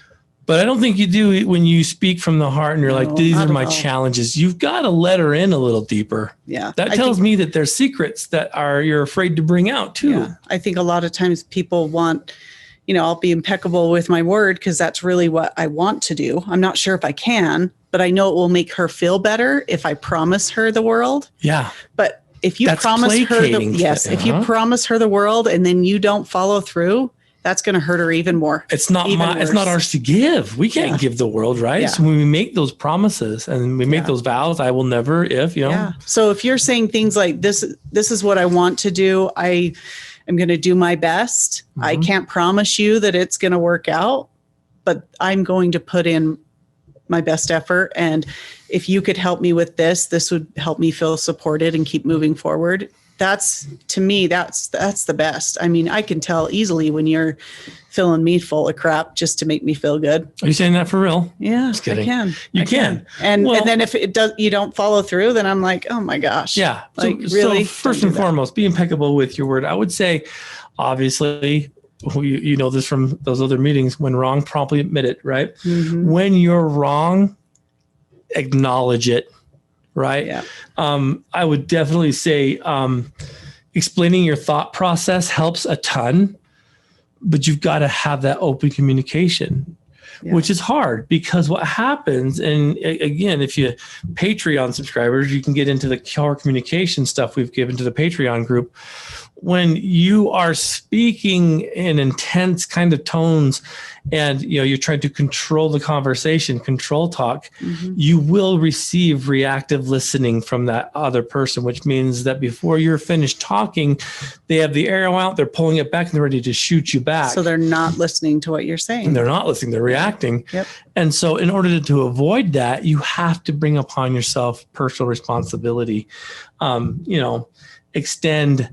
But I don't think you do when you speak from the heart and you're like, these are my challenges. You've got to let her in a little deeper. Yeah. That tells me that there's secrets that you're afraid to bring out too. Yeah. I think a lot of times people want, I'll be impeccable with my word because that's really what I want to do. I'm not sure if I can, but I know it will make her feel better if I promise her the world. Yeah. But if you promise her if you promise her the world and then you don't follow through, that's going to hurt her even more. It's not ours to give. We can't give the world, right? Yeah. So when we make those promises and we make those vows, I will never, Yeah. So if you're saying things like this is what I want to do. I am going to do my best. Mm-hmm. I can't promise you that it's going to work out, but I'm going to put in my best effort. And if you could help me with this would help me feel supported and keep moving forward. To me, that's the best. I mean, I can tell easily when you're filling me full of crap just to make me feel good. Are you saying that for real? Yeah, just kidding. I can. You can. And then if you don't follow through, then I'm like, oh my gosh. Yeah. Really? So first and foremost, be impeccable with your word. I would say, obviously, you know this from those other meetings, when wrong, promptly admit it, right? Mm-hmm. When you're wrong, acknowledge it. Right. Yeah. I would definitely say explaining your thought process helps a ton, but you've got to have that open communication, which is hard because what happens, and again, if you Patreon subscribers, you can get into the core communication stuff we've given to the Patreon group. When you are speaking in intense kind of tones and you're trying to control the conversation, control talk, you will receive reactive listening from that other person, which means that before you're finished talking, they have the arrow out, they're pulling it back and they're ready to shoot you back. So they're not listening to what you're saying. And they're not listening, they're reacting. Yep. And so in order to avoid that, you have to bring upon yourself personal responsibility, extend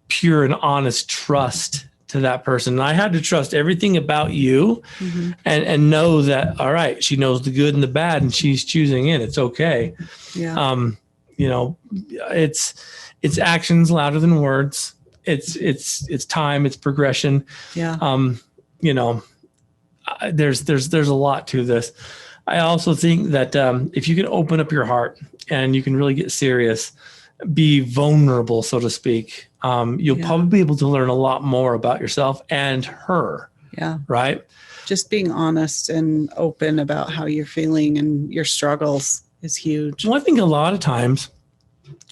pure and honest trust to that person. And I had to trust everything about you and know that, all right, she knows the good and the bad and she's choosing it. It's okay. Yeah. It's actions louder than words. It's time, it's progression. Yeah. There's a lot to this. I also think that if you can open up your heart and you can really get serious, be vulnerable, so to speak, you'll probably be able to learn a lot more about yourself and her. Yeah. Right. Just being honest and open about how you're feeling and your struggles is huge. Well, I think a lot of times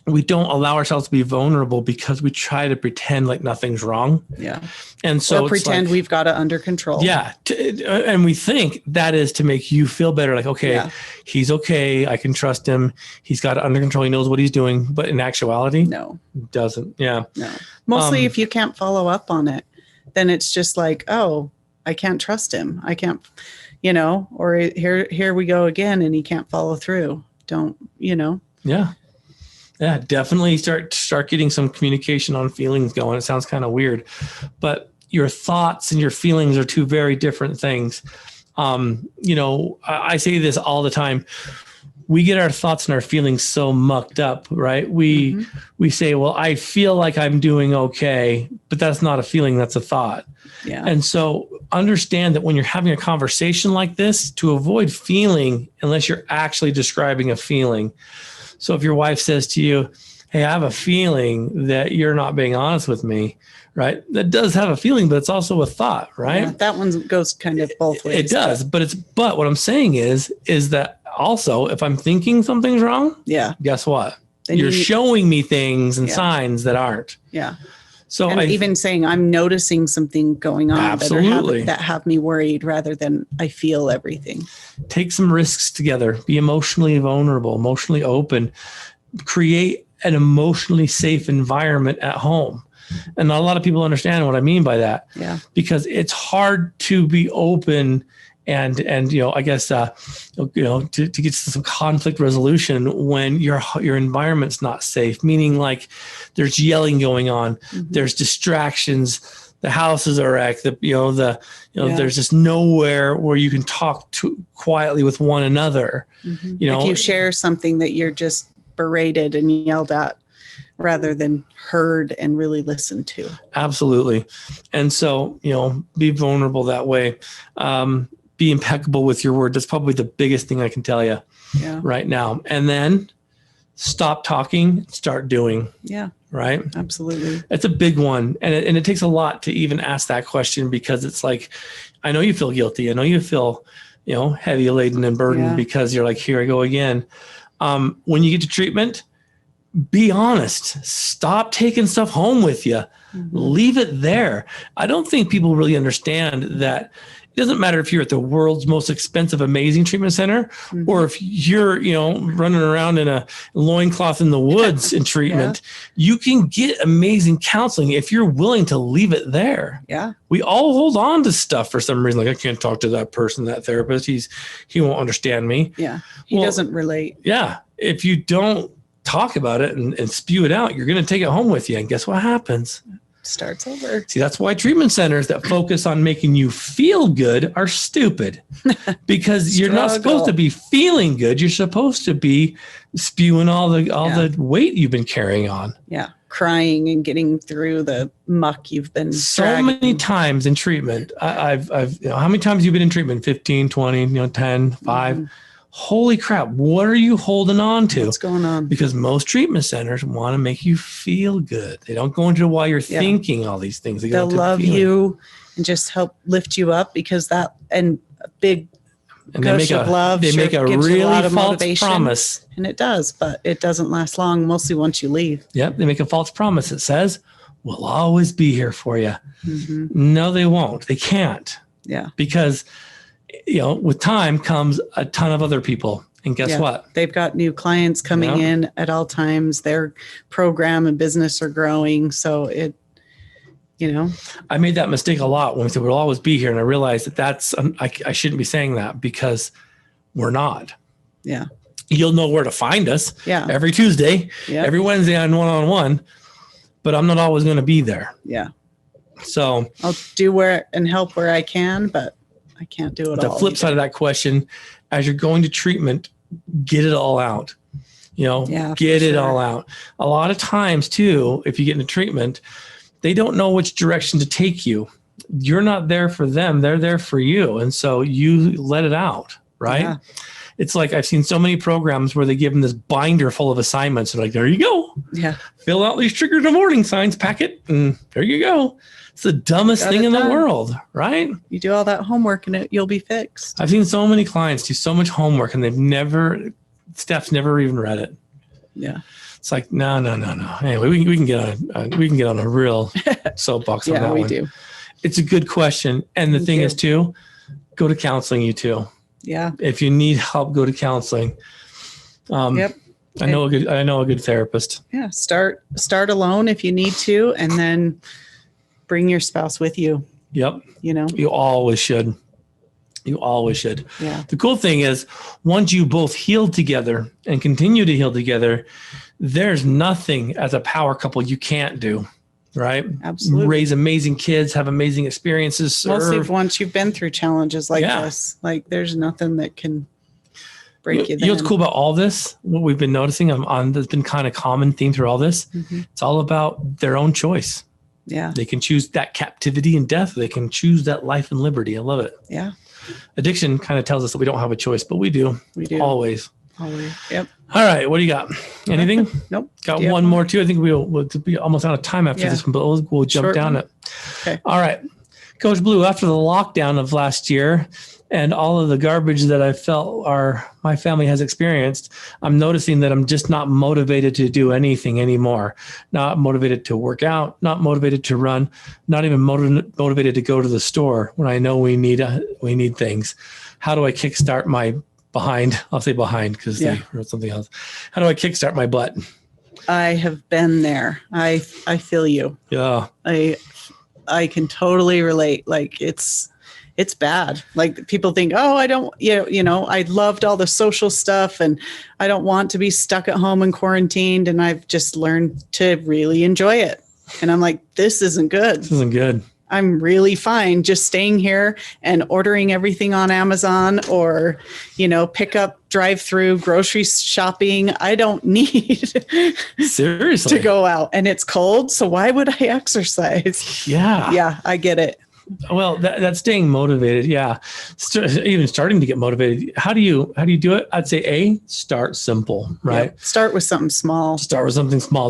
we don't allow ourselves to be vulnerable because we try to pretend like nothing's wrong. Yeah. And so or pretend we've got it under control. Yeah. And we think that is to make you feel better. Like, okay, he's okay. I can trust him. He's got it under control. He knows what he's doing. But in actuality, no, it doesn't. Yeah. No. Mostly if you can't follow up on it, then it's just like, oh, I can't trust him. I can't, or here we go again and he can't follow through. Yeah. Yeah, definitely start getting some communication on feelings going. It sounds kind of weird, but your thoughts and your feelings are two very different things. I say this all the time. We get our thoughts and our feelings so mucked up, right? We say, well, I feel like I'm doing okay, but that's not a feeling, that's a thought. Yeah. And so understand that when you're having a conversation like this, to avoid feeling unless you're actually describing a feeling. So if your wife says to you, hey, I have a feeling that you're not being honest with me, right? That does have a feeling, but it's also a thought, right? Yeah, that one goes kind of both ways. It does, but what I'm saying is that also if I'm thinking something's wrong, guess what? Then you're showing me things and signs that aren't. Yeah. So even saying I'm noticing something going on that have me worried rather than I feel everything. Take some risks together. Be emotionally vulnerable, emotionally open. Create an emotionally safe environment at home. And not a lot of people understand what I mean by that. Yeah. Because it's hard to be open and I guess to get some conflict resolution when your environment's not safe, meaning like there's yelling going on, there's distractions, the house is a wreck, there's just nowhere where you can talk quietly with one another. If you share something that you're just berated and yelled at rather than heard and really listened to. Absolutely. And so, be vulnerable that way. Be impeccable with your word. That's probably the biggest thing I can tell you right now. And then stop talking, start doing. Yeah. Right? Absolutely. It's a big one. And it takes a lot to even ask that question, because it's like, I know you feel guilty. I know you feel, heavy laden and burdened because you're like, here I go again. When you get to treatment, be honest. Stop taking stuff home with you. Leave it there. I don't think people really understand that it doesn't matter if you're at the world's most expensive, amazing treatment center, or if you're, running around in a loincloth in the woods in treatment. You can get amazing counseling if you're willing to leave it there. Yeah. We all hold on to stuff for some reason. Like, I can't talk to that person, that therapist. He won't understand me. Yeah. He doesn't relate. Yeah. If you don't talk about it and spew it out, you're going to take it home with you. And guess what happens? Starts over. See, that's why treatment centers that focus on making you feel good are stupid, because you're not supposed to be feeling good. You're supposed to be spewing all the weight you've been carrying on. Yeah. Crying and getting through the muck you've been dragging. Many times in treatment. I've how many times have you been in treatment? 15, 20, 10, 5. Holy crap, what are you holding on to? What's going on? Because most treatment centers want to make you feel good. They don't go into why you're thinking all these things. They'll love you and just help lift you up, because that and a big gush of love. They make a really false promise. And it does, but it doesn't last long, mostly once you leave. Yep, they make a false promise. It says, we'll always be here for you. No, they won't. They can't. Yeah. Because with time comes a ton of other people. And guess what? They've got new clients coming in at all times. Their program and business are growing. So I made that mistake a lot when we said we'll always be here. And I realized that I shouldn't be saying that, because we're not. Yeah. You'll know where to find us. Yeah. Every Tuesday, every Wednesday on one-on-one, but I'm not always going to be there. Yeah. So I'll do and help where I can, but I can't do it all. The flip side of that question, as you're going to treatment, get it all out. Get it all out. A lot of times too, if you get into treatment, they don't know which direction to take you. You're not there for them. They're there for you. And so you let it out, right? Yeah. It's like, I've seen so many programs where they give them this binder full of assignments. They're like, there you go. Yeah. Fill out these triggers and warning signs, pack it, and there you go. It's the dumbest thing in the world, right? You do all that homework and you'll be fixed. I've seen so many clients do so much homework and staff's never even read it. Yeah. It's like, no. Anyway, we can get on a real soapbox on that one. Yeah, we do. It's a good question. And the thing is too, go to counseling, you too. Yeah. If you need help, go to counseling. Yep. I know a good therapist. Yeah. Start alone if you need to, and then bring your spouse with you. Yep. You always should. Yeah. The cool thing is, once you both heal together and continue to heal together, there's nothing as a power couple you can't do. Right? Absolutely. Raise amazing kids, have amazing experiences. Mostly once you've been through challenges like this, like there's nothing that can break you down. You know what's cool about all this? What we've been noticing there's been kind of common theme through all this. It's all about their own choice. Yeah. They can choose that captivity and death. They can choose that life and liberty. I love it. Yeah. Addiction kind of tells us that we don't have a choice, but we do. We do. Always. Yep. All right. What do you got? Anything? Nope. Got one more too. I think we'll be almost out of time after this one, but we'll jump down it. Okay. All right. Coach Blu, after the lockdown of last year and all of the garbage that I felt my family has experienced, I'm noticing that I'm just not motivated to do anything anymore. Not motivated to work out, not motivated to run, not even motivated to go to the store when I know we need things. How do I kickstart my behind? I'll say behind because they wrote something else. How do I kickstart my butt? I have been there. I feel you. Yeah. I can totally relate. Like it's bad. Like people think, oh, I don't, I loved all the social stuff and I don't want to be stuck at home and quarantined. And I've just learned to really enjoy it. And I'm like, this isn't good. This isn't good. I'm really fine just staying here and ordering everything on Amazon or, pick up, drive through, grocery shopping. I don't need seriously to go out, and it's cold. So why would I exercise? Yeah. Yeah, I get it. Well, that's staying motivated. Yeah. Even starting to get motivated. How do you do it? I'd say start simple, right? Yep. Start with something small.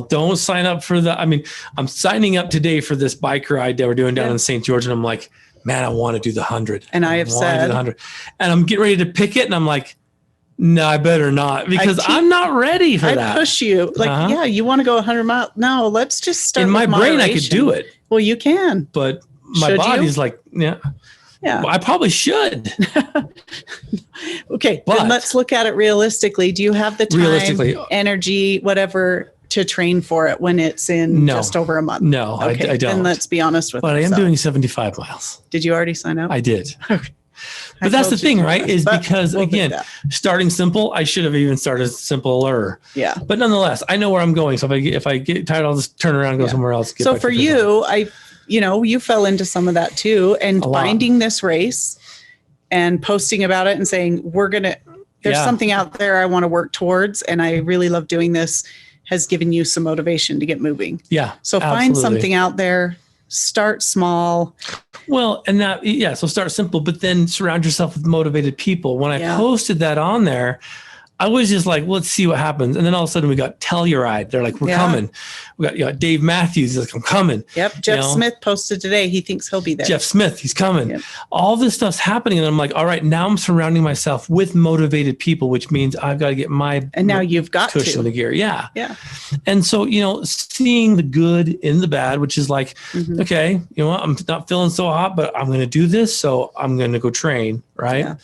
Don't sign up for I'm signing up today for this bike ride that we're doing down in St. George. And I'm like, man, I want to do the 100. And I have said, 100. And I'm getting ready to pick it. And I'm like, no, I better not, because I'm not ready for that. I push you. Like, yeah, you want to go 100 miles? No, let's just start. In my brain, I could do it. Well, you can. But my body's like, yeah. Well, I probably should. Okay, but then let's look at it realistically. Do you have the time, energy, whatever, to train for it when it's in just over a month? No, okay, I don't. And let's be honest with But I am doing 75 miles. Did you already sign up? I did. Okay. But that's the thing, right? Is because, again, starting simple, I should have even started simpler. Yeah. But nonetheless, I know where I'm going. So if I get tired, I'll just turn around and go somewhere else. So for you, you fell into some of that too, and finding this race and posting about it and saying, there's something out there I want to work towards, and I really love doing this, has given you some motivation to get moving. Yeah. So find something out there, start small. Well, so start simple, but then surround yourself with motivated people. When I posted that on there, I was just like, let's see what happens. And then all of a sudden we got Telluride. They're like, we're coming. We got Dave Matthews. He's like, I'm coming. Yep. Jeff Smith posted today. He thinks he'll be there. Jeff Smith, he's coming. Yep. All this stuff's happening. And I'm like, all right, now I'm surrounding myself with motivated people, which means I've got to get my and now you've got cushion in the gear. Yeah. Yeah. And so, seeing the good in the bad, which is like, okay, you know what? I'm not feeling so hot, but I'm going to do this. So I'm going to go train. Right. Yeah.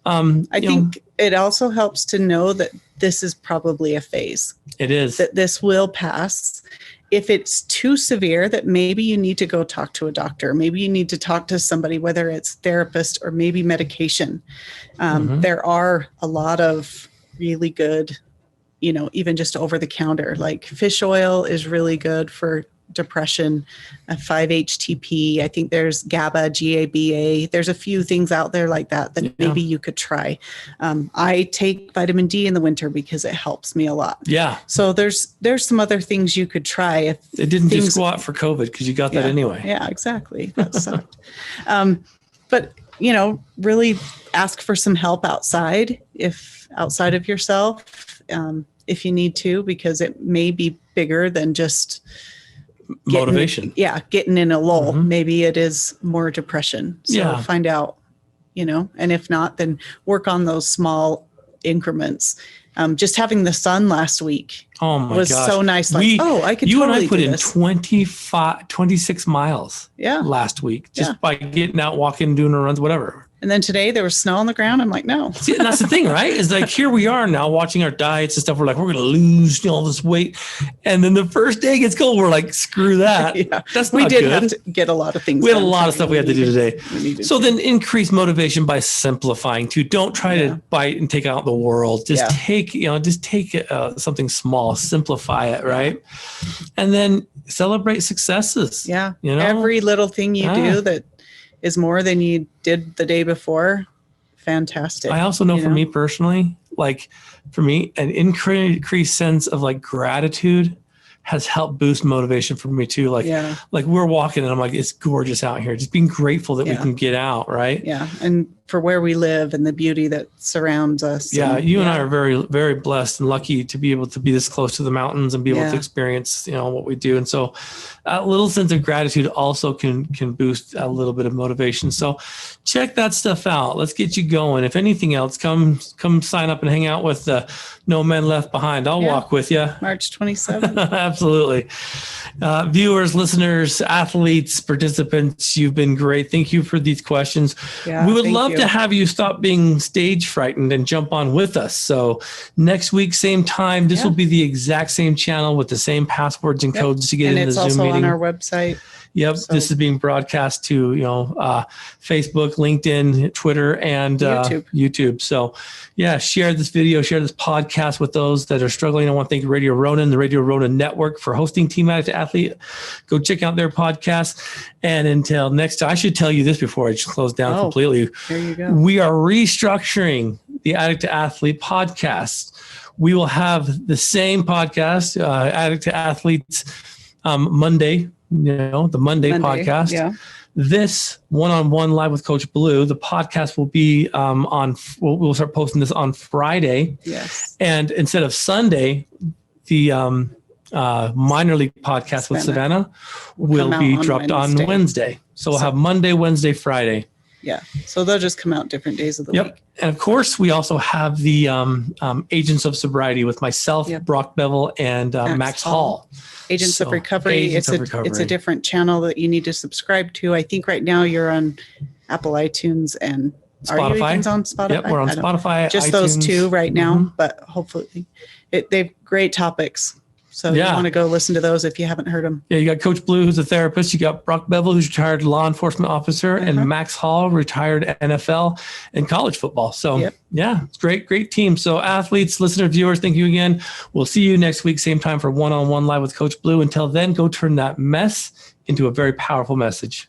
I think it also helps to know that this is probably a phase. It is. That this will pass. If it's too severe, that maybe you need to go talk to a doctor. Maybe you need to talk to somebody, whether it's therapist or maybe medication. There are a lot of really good, even just over the counter, like fish oil is really good for depression, 5-HTP. I think there's GABA, GABA. There's a few things out there like that maybe you could try. I take vitamin D in the winter because it helps me a lot. Yeah. So there's some other things you could try. If it didn't do squat for COVID because you got that anyway. Yeah, exactly. That sucked. But really ask for some help outside of yourself, if you need to, because it may be bigger than just motivation. Getting in a lull. Maybe it is more depression. So find out, and if not, then work on those small increments. Just having the sun last week was so nice. Like, I could you totally and I put in 26 miles last week just by getting out, walking, doing runs, whatever. And then today there was snow on the ground. I'm like, no. See, and that's the thing, right? Is like, here we are now watching our diets and stuff. We're like, we're going to lose all this weight. And then the first day it gets cold. We're like, screw that. That's not good. We did have to get a lot of things. We had a lot of stuff we had to do today. So then increase motivation by simplifying too. Don't try to bite and take out the world. Just take something small, simplify it. Right. And then celebrate successes. Yeah. Every little thing you do that is more than you did the day before. Fantastic. I also know for me personally, an increased sense of gratitude has helped boost motivation for me too. Like we're walking and I'm like, it's gorgeous out here. Just being grateful that we can get out. Right. Yeah. And for where we live and the beauty that surrounds us. Yeah. You and I are very, very blessed and lucky to be able to be this close to the mountains and be able to experience, what we do. And so a little sense of gratitude also can boost a little bit of motivation. So check that stuff out. Let's get you going. If anything else, come sign up and hang out with No Men Left Behind. I'll walk with you. March 27th. Absolutely. Viewers, listeners, athletes, participants, you've been great. Thank you for these questions. Yeah, we would love to to have you stop being stage frightened and jump on with us. So next week, same time, this will be the exact same channel with the same passwords and codes to get into the Zoom meeting. And it's also on our website. Yep. So, this is being broadcast to, Facebook, LinkedIn, Twitter, and YouTube. So share this video, share this podcast with those that are struggling. I want to thank Radio Ronin, the Radio Ronin Network, for hosting Team Addict to Athlete. Go check out their podcast. And until next time, I should tell you this before I just close down completely. There you go. We are restructuring the Addict to Athlete podcast. We will have the same podcast, Addict to Athletes, Monday. The Monday podcast. Yeah. This one-on-one live with Coach Blu, the podcast will be we'll start posting this on Friday. Yes. And instead of Sunday, the minor league podcast with Savannah will be dropped on Wednesday. So we'll have Monday, Wednesday, Friday. Yeah. So they'll just come out different days of the week. And of course, we also have the Agents of Sobriety with myself, Brock Bevel, and Max Hall. Agents of Recovery. It's a different channel that you need to subscribe to. I think right now you're on Apple iTunes and Spotify. Are you even on Spotify? Yep, we're on Spotify. Just iTunes. Those two right now, but hopefully they've great topics. So you want to go listen to those if you haven't heard them. Yeah, you got Coach Blu, who's a therapist. You got Brock Bevel, who's retired law enforcement officer, and Max Hall, retired NFL and college football. So it's great team. So athletes, listeners, viewers, thank you again. We'll see you next week, same time for one-on-one live with Coach Blu. Until then, go turn that mess into a very powerful message.